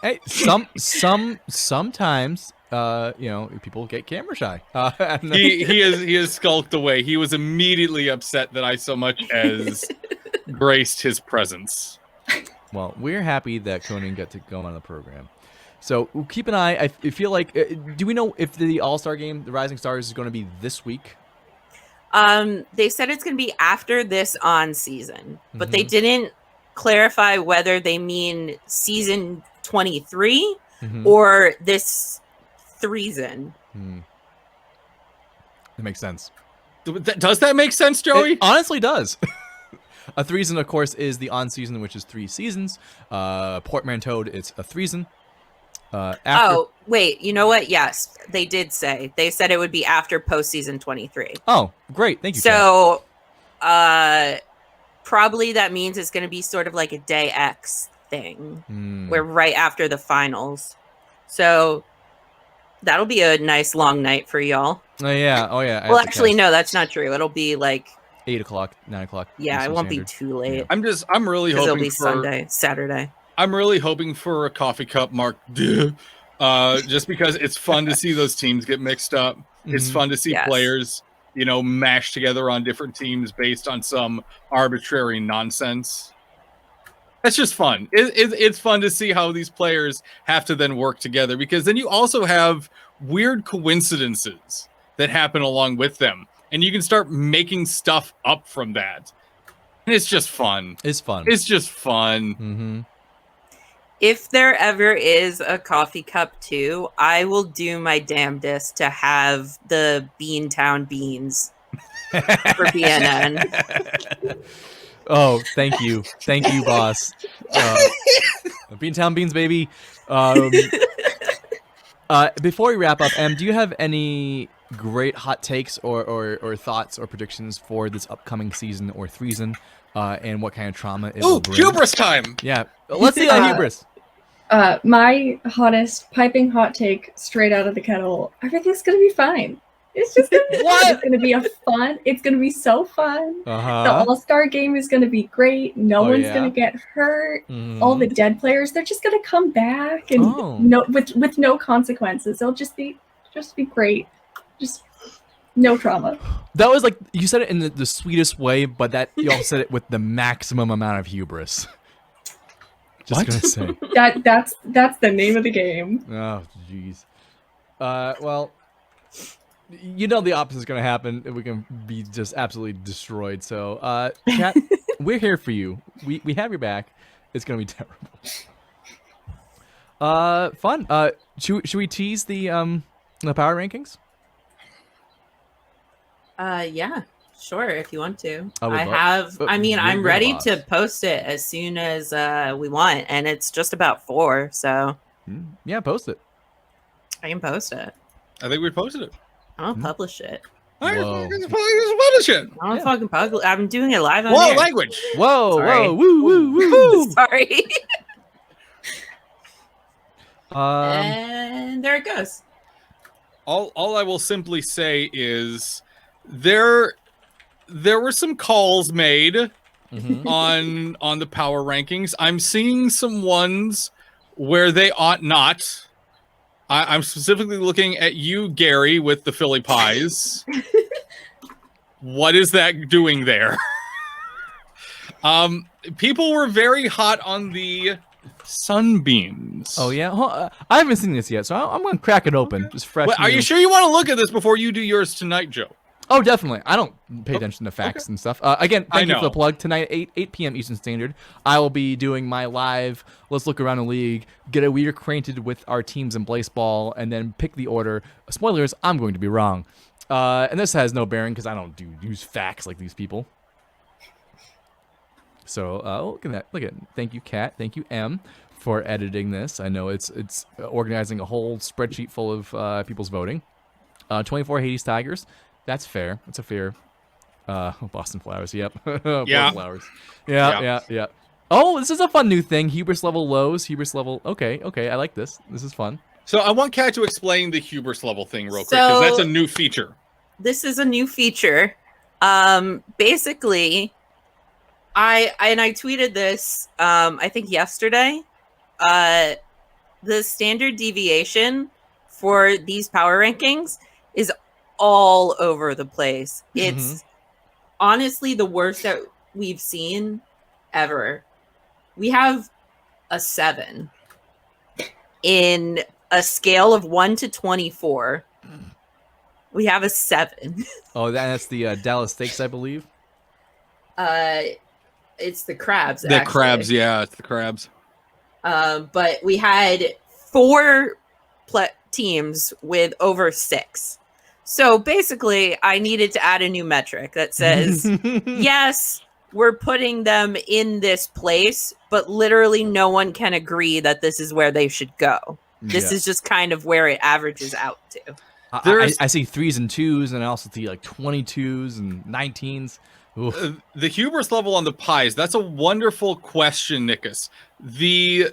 Hey, sometimes people get camera shy. He is skulked away. He was immediately upset that I so much as graced his presence. Well, we're happy that Conan got to go on the program. So we'll keep an eye. I feel like, do we know if the All-Star game, the Rising Stars, is going to be this week? They said it's going to be after this on season, but they didn't clarify whether they mean season 23 or this threeson. That makes sense. Does that make sense, Joey? It honestly does. A threeson, of course, is the on-season, which is 3 seasons. Portmanteau, it's a threeson. Oh, wait. You know what? Yes, they did say. They said it would be after postseason 23. Oh, great. Thank you. So, probably that means it's going to be sort of like a day X thing. Where right after the finals. So, that'll be a nice long night for y'all. Oh, yeah. Well, actually, no, that's not true. It'll be like 8 o'clock, 9 o'clock. Yeah, it won't be too late. I'm really hoping it'll be Saturday. I'm really hoping for a coffee cup mark, just because it's fun to see those teams get mixed up. It's fun to see players, mash together on different teams based on some arbitrary nonsense. That's just fun. It's fun to see how these players have to then work together, because then you also have weird coincidences that happen along with them, and you can start making stuff up from that. And it's just fun. It's fun. It's just fun. If there ever is a coffee cup 2, I will do my damnedest to have the Beantown beans for BNN. Oh, thank you, boss. Beantown beans, baby. Before we wrap up, do you have any great hot takes or thoughts or predictions for this upcoming season or threeson, and what kind of trauma it will bring? Hubris time! Yeah, let's see hubris. My hottest piping hot take straight out of the kettle. Everything's gonna be fine. It's just gonna be What? It's gonna be fun. It's gonna be so fun. The Uh-huh. All-Star game is gonna be great. No Oh, one's yeah? gonna get hurt. Mhm. All the dead players, they're just gonna come back and with no consequences. It'll just be great. Just no trauma. That was like, you said it in the sweetest way, but that you also said it with the maximum amount of hubris. Just What? gonna say. That's the name of the game. Oh, jeez. Well, you know the opposite is gonna happen. We can be just absolutely destroyed. So, chat, we're here for you. We have your back. It's gonna be terrible. Fun. Should we tease the power rankings? Yeah, sure, if you want to. I would I love- have. but I mean, you're I'm the ready boss. to post it as soon as we want, and it's just about 4, so Yeah, post it. I can post it. I think we posted it. I'll publish it. Whoa. Just publish it. I'll Yeah. fucking publish. I'm doing it live on Whoa, air. language. Whoa, Sorry. whoa, woo, woo, woo. Sorry. Um, And there it goes. All I will simply say is there were some calls made mhm. on the power rankings. I'm seeing some ones where they ought not. I'm specifically looking at you, Gary, with the Philly Pies. What is that doing there? People were very hot on the sunbeams. Oh yeah, I haven't seen this yet, so I'm gonna crack it open. Just fresh. Well, are you new. sure you want to look at this before you do yours tonight, Joe? Oh, definitely. I don't pay attention to facts and stuff. Again, I thank you for the know. plug. Tonight, 8 p.m. Eastern Standard, I will be doing my live Let's Look Around the League, get reacquainted with our teams in Blaseball, and then pick the order. Spoilers, I'm going to be wrong. And this has no bearing because I don't use facts like these people. So look at that. Look at it. Thank you, Kat. Thank you, M, for editing this. I know it's organizing a whole spreadsheet full of people's voting. 24 Hades Tigers. That's fair. That's a fair. Boston Flowers. Yep. Yeah. Flowers. Yeah. Oh, this is a fun new thing. Hubris level lows. Hubris level. Okay. I like this. This is fun. So I want Kat to explain the hubris level thing real quick, So- because that's a new feature. This is a new feature. Basically, I tweeted this I think yesterday. The standard deviation for these power rankings is all over the place. It's honestly the worst that we've seen ever. We have a 7 in a scale of 1 to 24. We have a 7. Oh, that's the Dallas Steaks, I believe. It's the crabs. The actually. crabs, yeah, it's the crabs. But we had 4 teams with over 6. So basically, I needed to add a new metric that says, yes, we're putting them in this place, but literally no one can agree that this is where they should go. This is just kind of where it averages out to. I see 3s and 2s, and I also see like 22s and 19s. The hubris level on the pies, that's a wonderful question, Nikus. The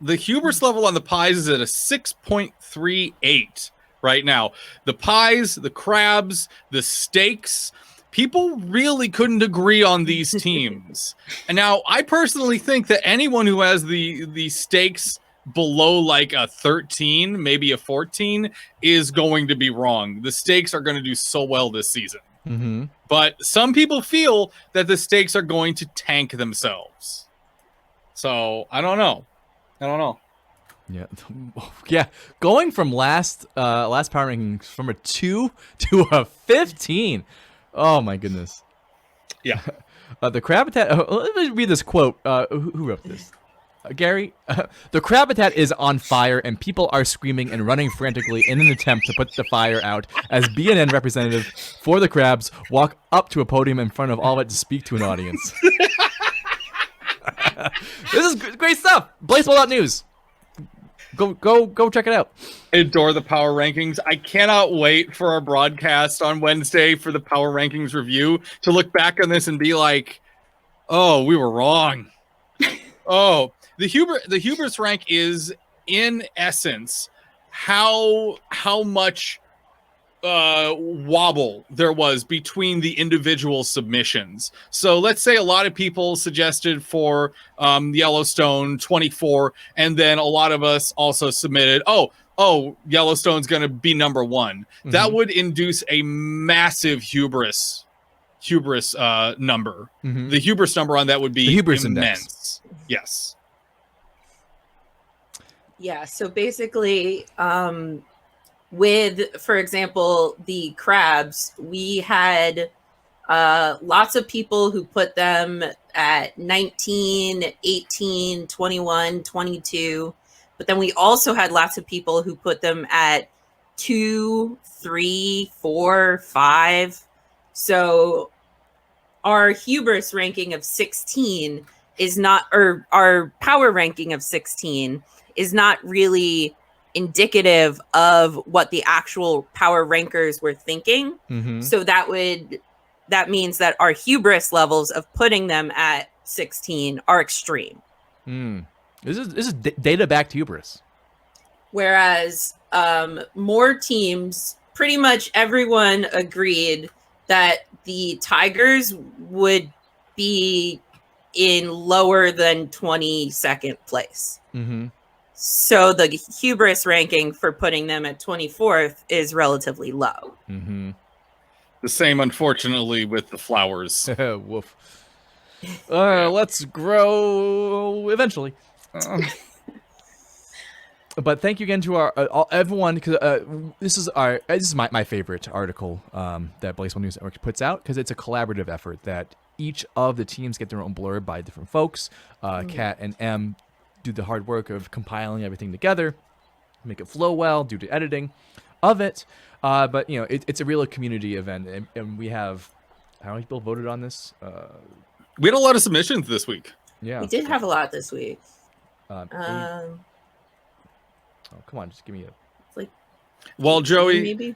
hubris level on the pies is at a 6.38 right now. The pies, the crabs, the steaks, people really couldn't agree on these teams. And now I personally think that anyone who has the steaks below like a 13, maybe a 14, is going to be wrong. The steaks are going to do so well this season. Mm-hmm. But some people feel that the stakes are going to tank themselves. So I don't know. Yeah. Going from last power rankings from a 2 to a 15. Oh my goodness. Yeah. The crab attack. Let me read this quote. Who wrote this? Gary, the crab habitat is on fire, and people are screaming and running frantically in an attempt to put the fire out as BNN representative for the crabs walk up to a podium in front of all of it to speak to an audience. This is great stuff. Blaseball.news. Go check it out. Adore the power rankings. I cannot wait for our broadcast on Wednesday for the power rankings review to look back on this and be like, oh, we were wrong. Oh, the hubris rank is in essence how much wobble there was between the individual submissions. So let's say a lot of people suggested for Yellowstone 24, and then a lot of us also submitted, oh, Yellowstone's going to be number one. Mm-hmm. That would induce a massive hubris number. Mm-hmm. The hubris number on that would be immense. Index. Yes. Yeah. So basically, with, for example, the crabs, we had lots of people who put them at 19, 18, 21, 22. But then we also had lots of people who put them at 2, 3, 4, 5. So our hubris ranking of 16 is not, or our power ranking of 16 is not really indicative of what the actual power rankers were thinking. Mm-hmm. So that means that our hubris levels of putting them at 16 are extreme. This is data-backed hubris. Whereas more teams, pretty much everyone agreed that the Tigers would be in lower than 22nd place. Mm-hmm. So the hubris ranking for putting them at 24th is relatively low. Mm-hmm. The same, unfortunately, with the flowers. Woof. Let's grow eventually. But thank you again to our everyone, because this is my favorite article that Blaseball News Network puts out, because it's a collaborative effort that each of the teams get their own blurb by different folks. Kat and M do the hard work of compiling everything together, make it flow well, do the editing of it. But it's a real community event, and we have how many people voted on this? We had a lot of submissions this week. Yeah, we did have a lot this week. Oh, come on, just give me a. Like, while Joey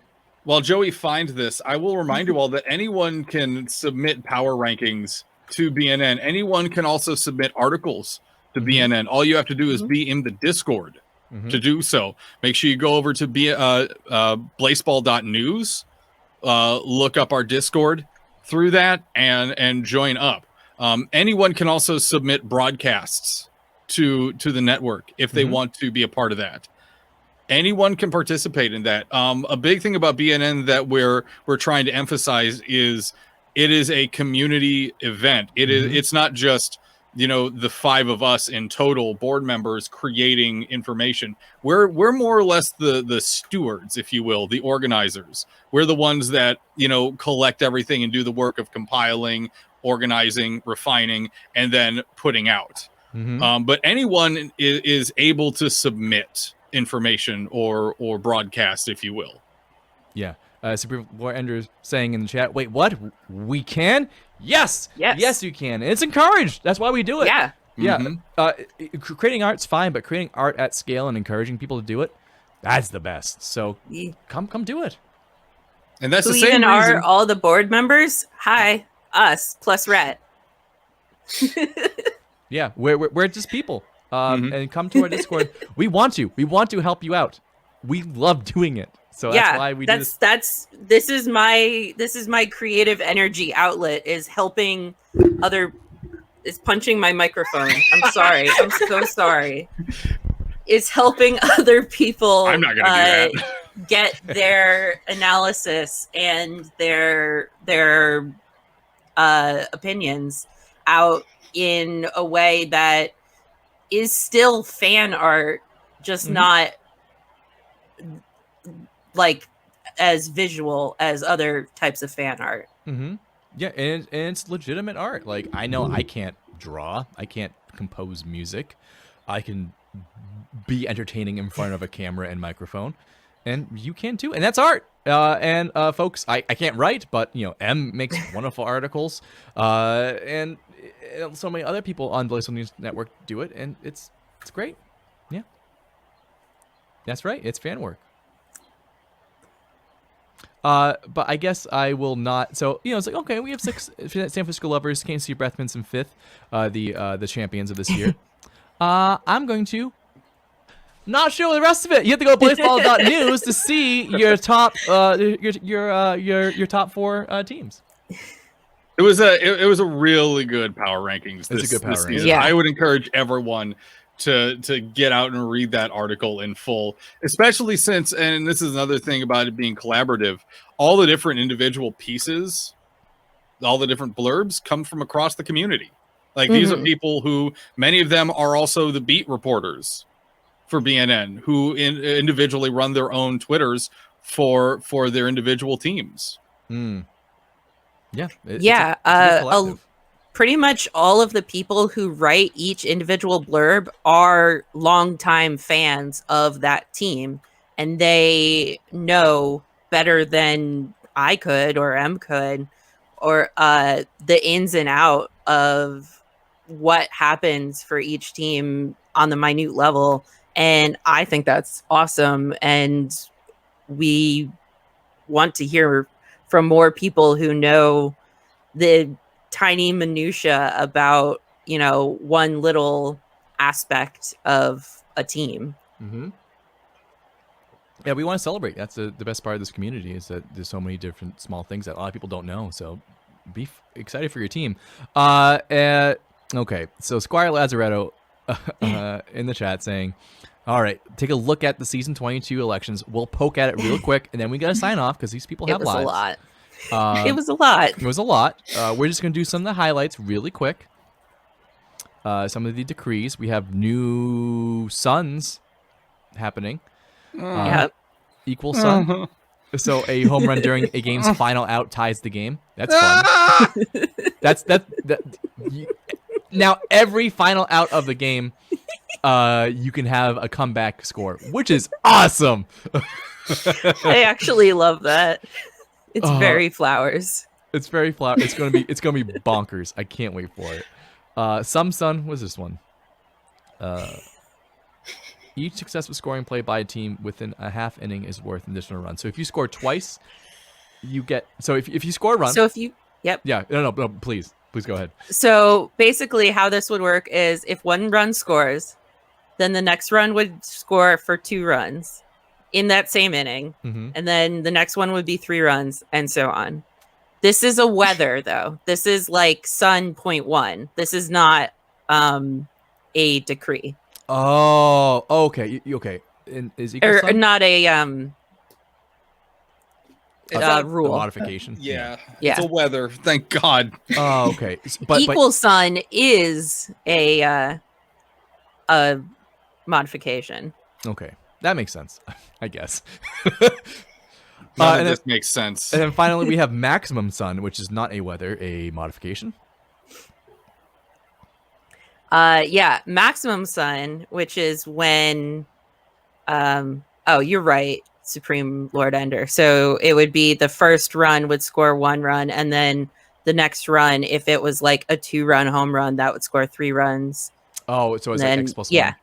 finds this, I will remind you all that anyone can submit power rankings to BNN. Anyone can also submit articles to BNN. All you have to do is be in the Discord to do so. Make sure you go over to blaseball.news, look up our Discord through that, and join up. Anyone can also submit broadcasts to the network if they want to be a part of that. Anyone can participate in that. A big thing about BNN that we're trying to emphasize is it is a community event. It's not just the 5 of us in total board members creating information. We're more or less the stewards, if you will, the organizers. We're the ones that collect everything and do the work of compiling, organizing, refining, and then putting out. But anyone is able to submit information or broadcast, if you will. Yeah. Super War Ender's saying in the chat, wait, what? We can? Yes, you can. And it's encouraged. That's why we do it. Yeah. Creating art's fine, but creating art at scale and encouraging people to do it, that's the best. So come do it. And that's Who the same even reason. Are all the board members? Hi, us plus Rhett. Yeah, we're just people. And come to our Discord. We want to help you out. We love doing it. So that's why we do this. This is my creative energy outlet, is helping is punching my microphone. I'm sorry. I'm so sorry. Is helping other people I'm not gonna do that. Get their analysis and their opinions out in a way that is still fan art, just not like as visual as other types of fan art. Yeah, and it's legitimate art. Like, I know I can't draw, I can't compose music, I can be entertaining in front of a camera and microphone, and you can too, and that's art. And folks, I can't write, but M makes wonderful articles, and so many other people on Blaseball News Network do it, and it's great. Yeah, that's right. It's fan work. But I guess I will not. So it's like, okay, we have 6 San Francisco Lovers, Kansas City Breathmints, and 5th, the champions of this year. I'm going to not show the rest of it. You have to go to blaseball.news to see your top your top 4 teams. It was a really good power rankings. It's a good power this rankings. season. Yeah. I would encourage everyone to get out and read that article in full, especially since, and this is another thing about it being collaborative, all the different individual pieces, all the different blurbs come from across the community. Like these are people who, many of them are also the beat reporters for BNN, who individually run their own Twitters for their individual teams. Yeah. It's Yeah. a collective. Pretty much all of the people who write each individual blurb are longtime fans of that team, and they know better than I could or M could, or the ins and out of what happens for each team on the minute level. And I think that's awesome. And we want to hear from more people who know the tiny minutia about one little aspect of a team. Yeah, we want to celebrate. That's the best part of this community, is that there's so many different small things that a lot of people don't know. So be excited for your team. Okay, so Squire Lazaretto in the chat saying, all right, take a look at the season 22 elections. We'll poke at it real quick, and then we got to sign off because these people have lives. A lot. It was a lot. It was a lot. We're just going to do some of the highlights really quick. Some of the decrees. We have new suns happening. Equal sun. So a home run during a game's final out ties the game. That's fun. Now every final out of the game, you can have a comeback score, which is awesome. I actually love that. It's very Flowers. It's very Flowers. It's gonna be bonkers. I can't wait for it. Some sun. What's this one? Each successful scoring play by a team within a half inning is worth an additional run. So if you score twice, you get. So if you score a run. So if you. Yep. Yeah. No. Please go ahead. So basically, how this would work is if one run scores, then the next run would score for 2 runs in that same inning, and then the next one would be 3 runs, and so on. This is a weather, though. This is like Sun .1. This is not a decree. Oh, okay. Okay. And is equal sun? Not a rule. A modification. Yeah. Yeah. It's a weather. Thank God. Oh, okay. But Equal sun is a modification. Okay, that makes sense. I guess. None of and this makes sense. And then finally, we have maximum sun, which is not a weather, a modification. Yeah, maximum sun, which is when you're right, Supreme Lord Ender. So it would be the first run would score 1 run, and then the next run, if it was like a 2-run home run, that would score 3 runs. Oh, so it's like X plus 1.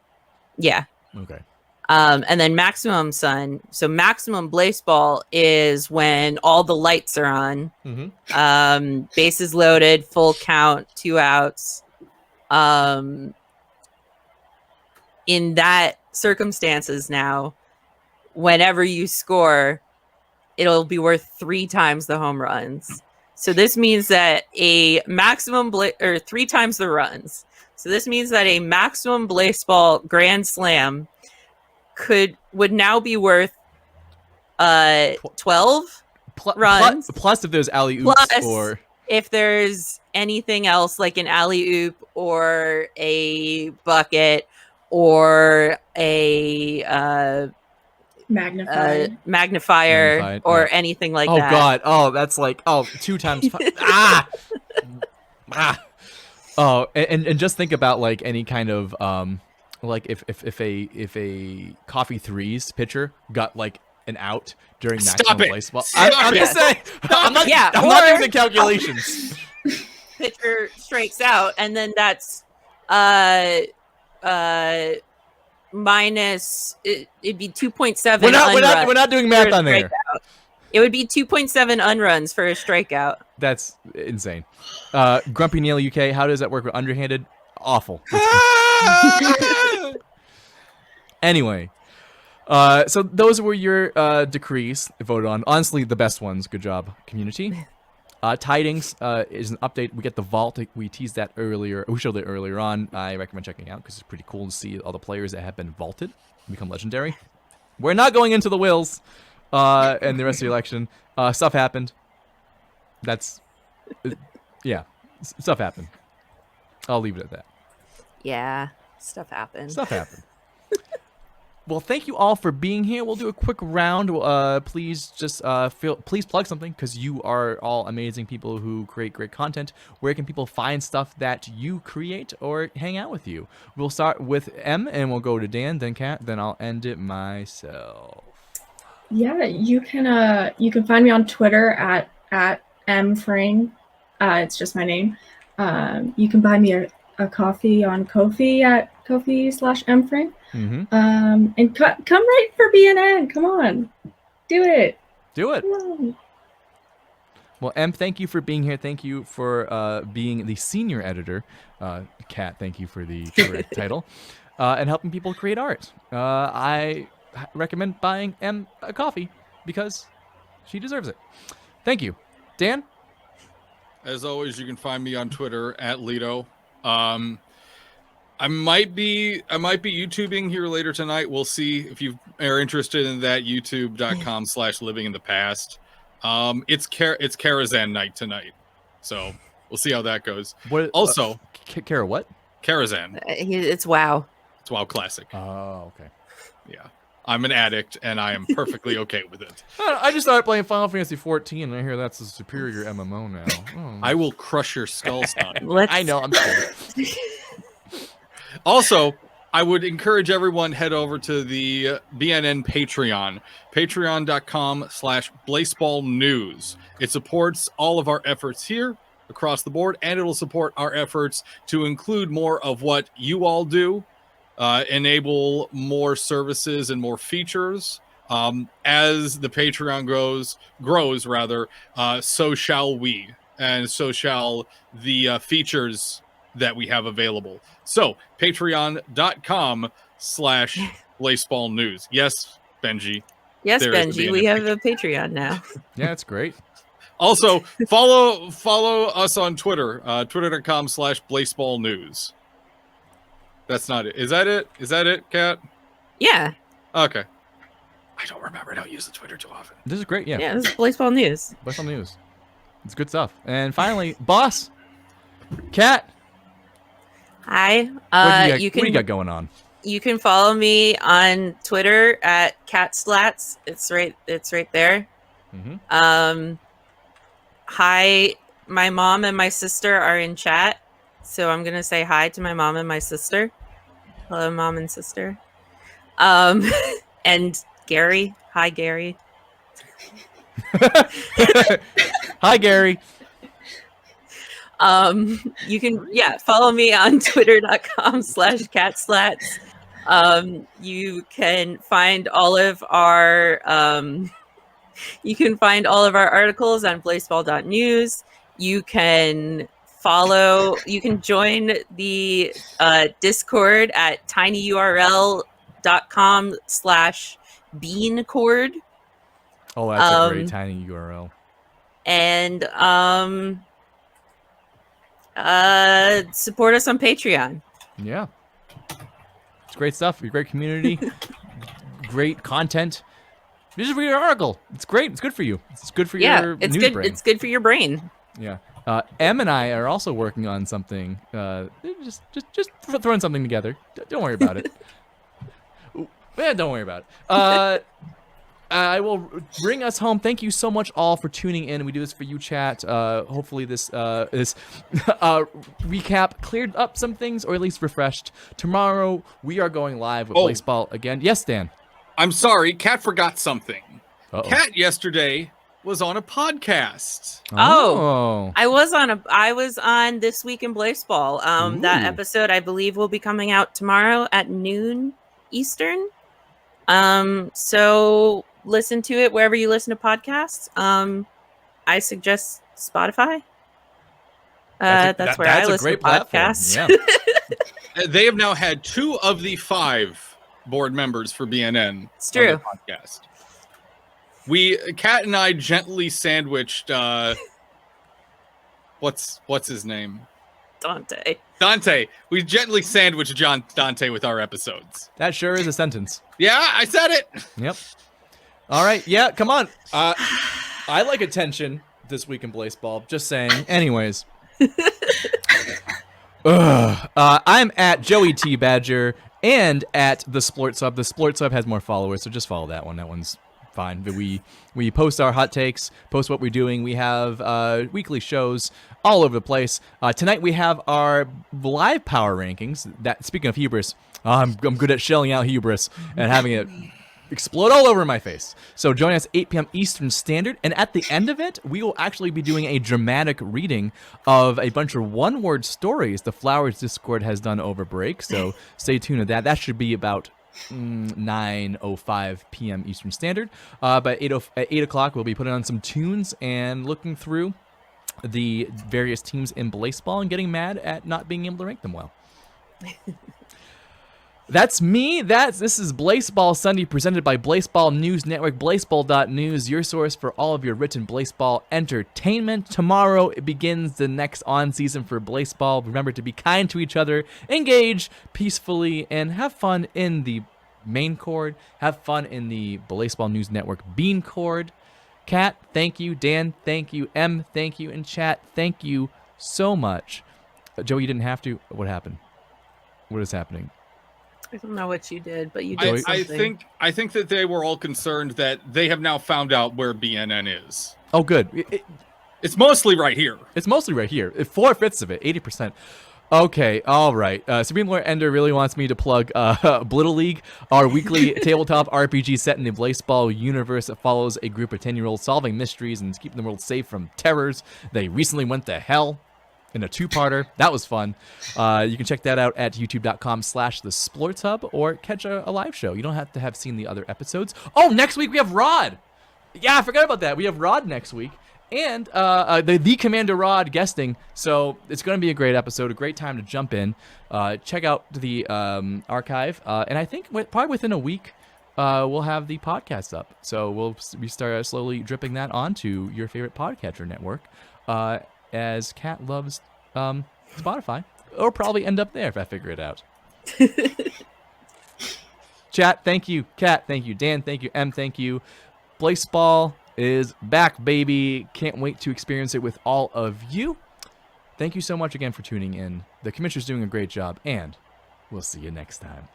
Yeah. Okay. And then maximum sun. So maximum Blaseball is when all the lights are on. Bases loaded, full count, 2 outs. In that circumstances now, whenever you score, it'll be worth 3 times the home runs. So this means that a maximum 3 times the runs. So this means that a maximum Blaseball grand slam would now be worth 12 runs. Plus if there's alley-oops or if there's anything else like an alley-oop or a bucket or a magnifier or anything like that. Oh God! Oh, that's like 2 times. Oh, and just think about like any kind of like if a Coffee Threes pitcher got like an out during Stop National it. Baseball. Stop I'm it. just saying. I'm not or- using calculations. Pitcher strikes out, and then that's minus. It'd be 2.7. We're not doing math on there. It would be 2.7 unruns for a strikeout. That's insane. Grumpy Neil UK, how does that work with underhanded? Awful. Anyway, so those were your decrees voted on. Honestly, the best ones. Good job, community. Tidings is an update. We get the vault. We teased that earlier. We showed it earlier on. I recommend checking out because it's pretty cool to see all the players that have been vaulted and become legendary. We're not going into the wills and the rest of the election. Stuff happened. That's yeah, stuff happened. I'll leave it at that. Yeah, stuff happened. Stuff happened. Well, thank you all for being here. We'll do a quick round. Please just please plug something because you are all amazing people who create great content. Where can people find stuff that you create or hang out with you? We'll start with M, and we'll go to Dan, then Kat, then I'll end it myself. Yeah, you can find me on Twitter at mframe. It's just my name. You can buy me a coffee on Ko-fi at Ko-fi/mframe. Mm-hmm. And come right for BNN. Come on, do it. Do it. Come on. Well, M, thank you for being here. Thank you for being the senior editor. Kat, thank you for the correct title. And helping people create art. I recommend buying M a coffee because she deserves it. Thank you. Dan? As always, you can find me on Twitter at Lido. I might be YouTubing here later tonight. We'll see if you are interested in that. YouTube.com/living in the past. It's Karazhan night tonight, so we'll see how that goes. What? Also, Kara, what? Karazhan. It's WoW. It's WoW Classic. Oh, okay. Yeah, I'm an addict, and I am perfectly okay with it. I just started playing Final Fantasy 14, and I hear that's a superior MMO now. Oh. I will crush your skull, son. I know. I'm sorry. Also, I would encourage everyone head over to the BNN Patreon, patreon.com/Blaseball News. It supports all of our efforts here across the board, and it'll support our efforts to include more of what you all do, enable more services and more features. As the Patreon grows, so shall we, and so shall the features that we have available. So patreon.com/Blaseball News. Yes, Benji. Yes, There is the Benji, BNN we have a Patreon now. Yeah, it's great. Also, follow us on Twitter, twitter.com/Blaseball News. That's not it. Is that it? Is that it, Kat? Yeah. Okay. I don't remember. I don't use the Twitter too often. This is great. Yeah. Yeah, this is Blaseball News. Baseball News. It's good stuff. And finally, boss, Kat. Hi. What do you got going on? You can follow me on Twitter at catslats. It's right there. Mm-hmm. Hi, my mom and my sister are in chat, so I'm gonna say hi to my mom and my sister. Hello, mom and sister. And Gary. Hi, Gary. Hi, Gary. You can follow me on twitter.com/catslats. You can find all of our articles on blaseball.news. You can join the Discord at tinyurl.com/beancord. Oh, that's a great tiny URL. And support us on Patreon. Yeah. It's great stuff. You're a great community. Great content. Just read your article. It's great. It's good for you. It's good for your it's news good. brain. It's good for your brain. Yeah. Em and I are also working on something. Just throwing something together. Don't worry about it. Yeah, don't worry about it. I will bring us home. Thank you so much all for tuning in. We do this for you, chat. Hopefully this recap cleared up some things, or at least refreshed. Tomorrow we are going live with Blaseball again. Yes, Dan. I'm sorry, Kat forgot something. Uh-oh. Kat yesterday was on a podcast. Oh, I was on This Week in Blaseball. That episode I believe will be coming out tomorrow at noon Eastern. So listen to it wherever you listen to podcasts. I suggest Spotify. That's where I listen to podcasts. Yeah. They have now had 2 of the 5 board members for BNN. It's true. On the podcast. Kat and I gently sandwiched. What's his name? Dante. We gently sandwiched Dante with our episodes. That sure is a sentence. Yeah, I said it. Yep. All right. Yeah, come on. I like attention this week in Blaseball. Just saying. Anyways. I'm at Joey T. Badger and at the Splort Sub. The Splort Sub has more followers, so just follow that one. That one's fine. But we post our hot takes, post what we're doing. We have weekly shows all over the place. Tonight we have our live power rankings. That, speaking of hubris, I'm good at shelling out hubris and having it explode all over my face. So join us 8 p.m. Eastern Standard, and at the end of it, we will actually be doing a dramatic reading of a bunch of one-word stories the Flowers Discord has done over break. So stay tuned to that. That should be about 9:05 p.m. Eastern Standard. But at 8 o'clock, we'll be putting on some tunes and looking through the various teams in Blaseball and getting mad at not being able to rank them well. That's me. This is Blaseball Sunday, presented by Blaseball News Network, Blaseball.news, your source for all of your written Blaseball entertainment. Tomorrow it begins the next on-season for Blaseball. Remember to be kind to each other, engage peacefully, and have fun in the main chord. Have fun in the Blaseball News Network bean chord. Kat, thank you. Dan, thank you. M, thank you. And chat, thank you so much. Joe, you didn't have to. What happened? What is happening? I don't know what you did, but you did something. I think that they were all concerned that they have now found out where BNN is. Oh, good. It's mostly right here. It's mostly right here. 4/5 of it, 80%. Okay, all right. Supreme Lord Ender really wants me to plug Blittle League, our weekly tabletop RPG set in the Blaseball universe that follows a group of 10-year-olds solving mysteries and keeping the world safe from terrors. They recently went to hell in a 2-parter. That was fun. You can check that out at youtube.com/thesplortub or catch a live show. You don't have to have seen the other episodes. Oh, next week we have Rod. Yeah, I forgot about that. We have Rod next week. And the Commander Rod guesting. So it's going to be a great episode, a great time to jump in. Check out the archive. And I think probably within a week, we'll have the podcast up. So we start slowly dripping that onto your favorite podcatcher network. As Kat loves Spotify. Or probably end up there if I figure it out. Chat, thank you. Kat, thank you. Dan, thank you. M, thank you. Blaseball is back, baby. Can't wait to experience it with all of you. Thank you so much again for tuning in. The Commissioner's doing a great job, and we'll see you next time.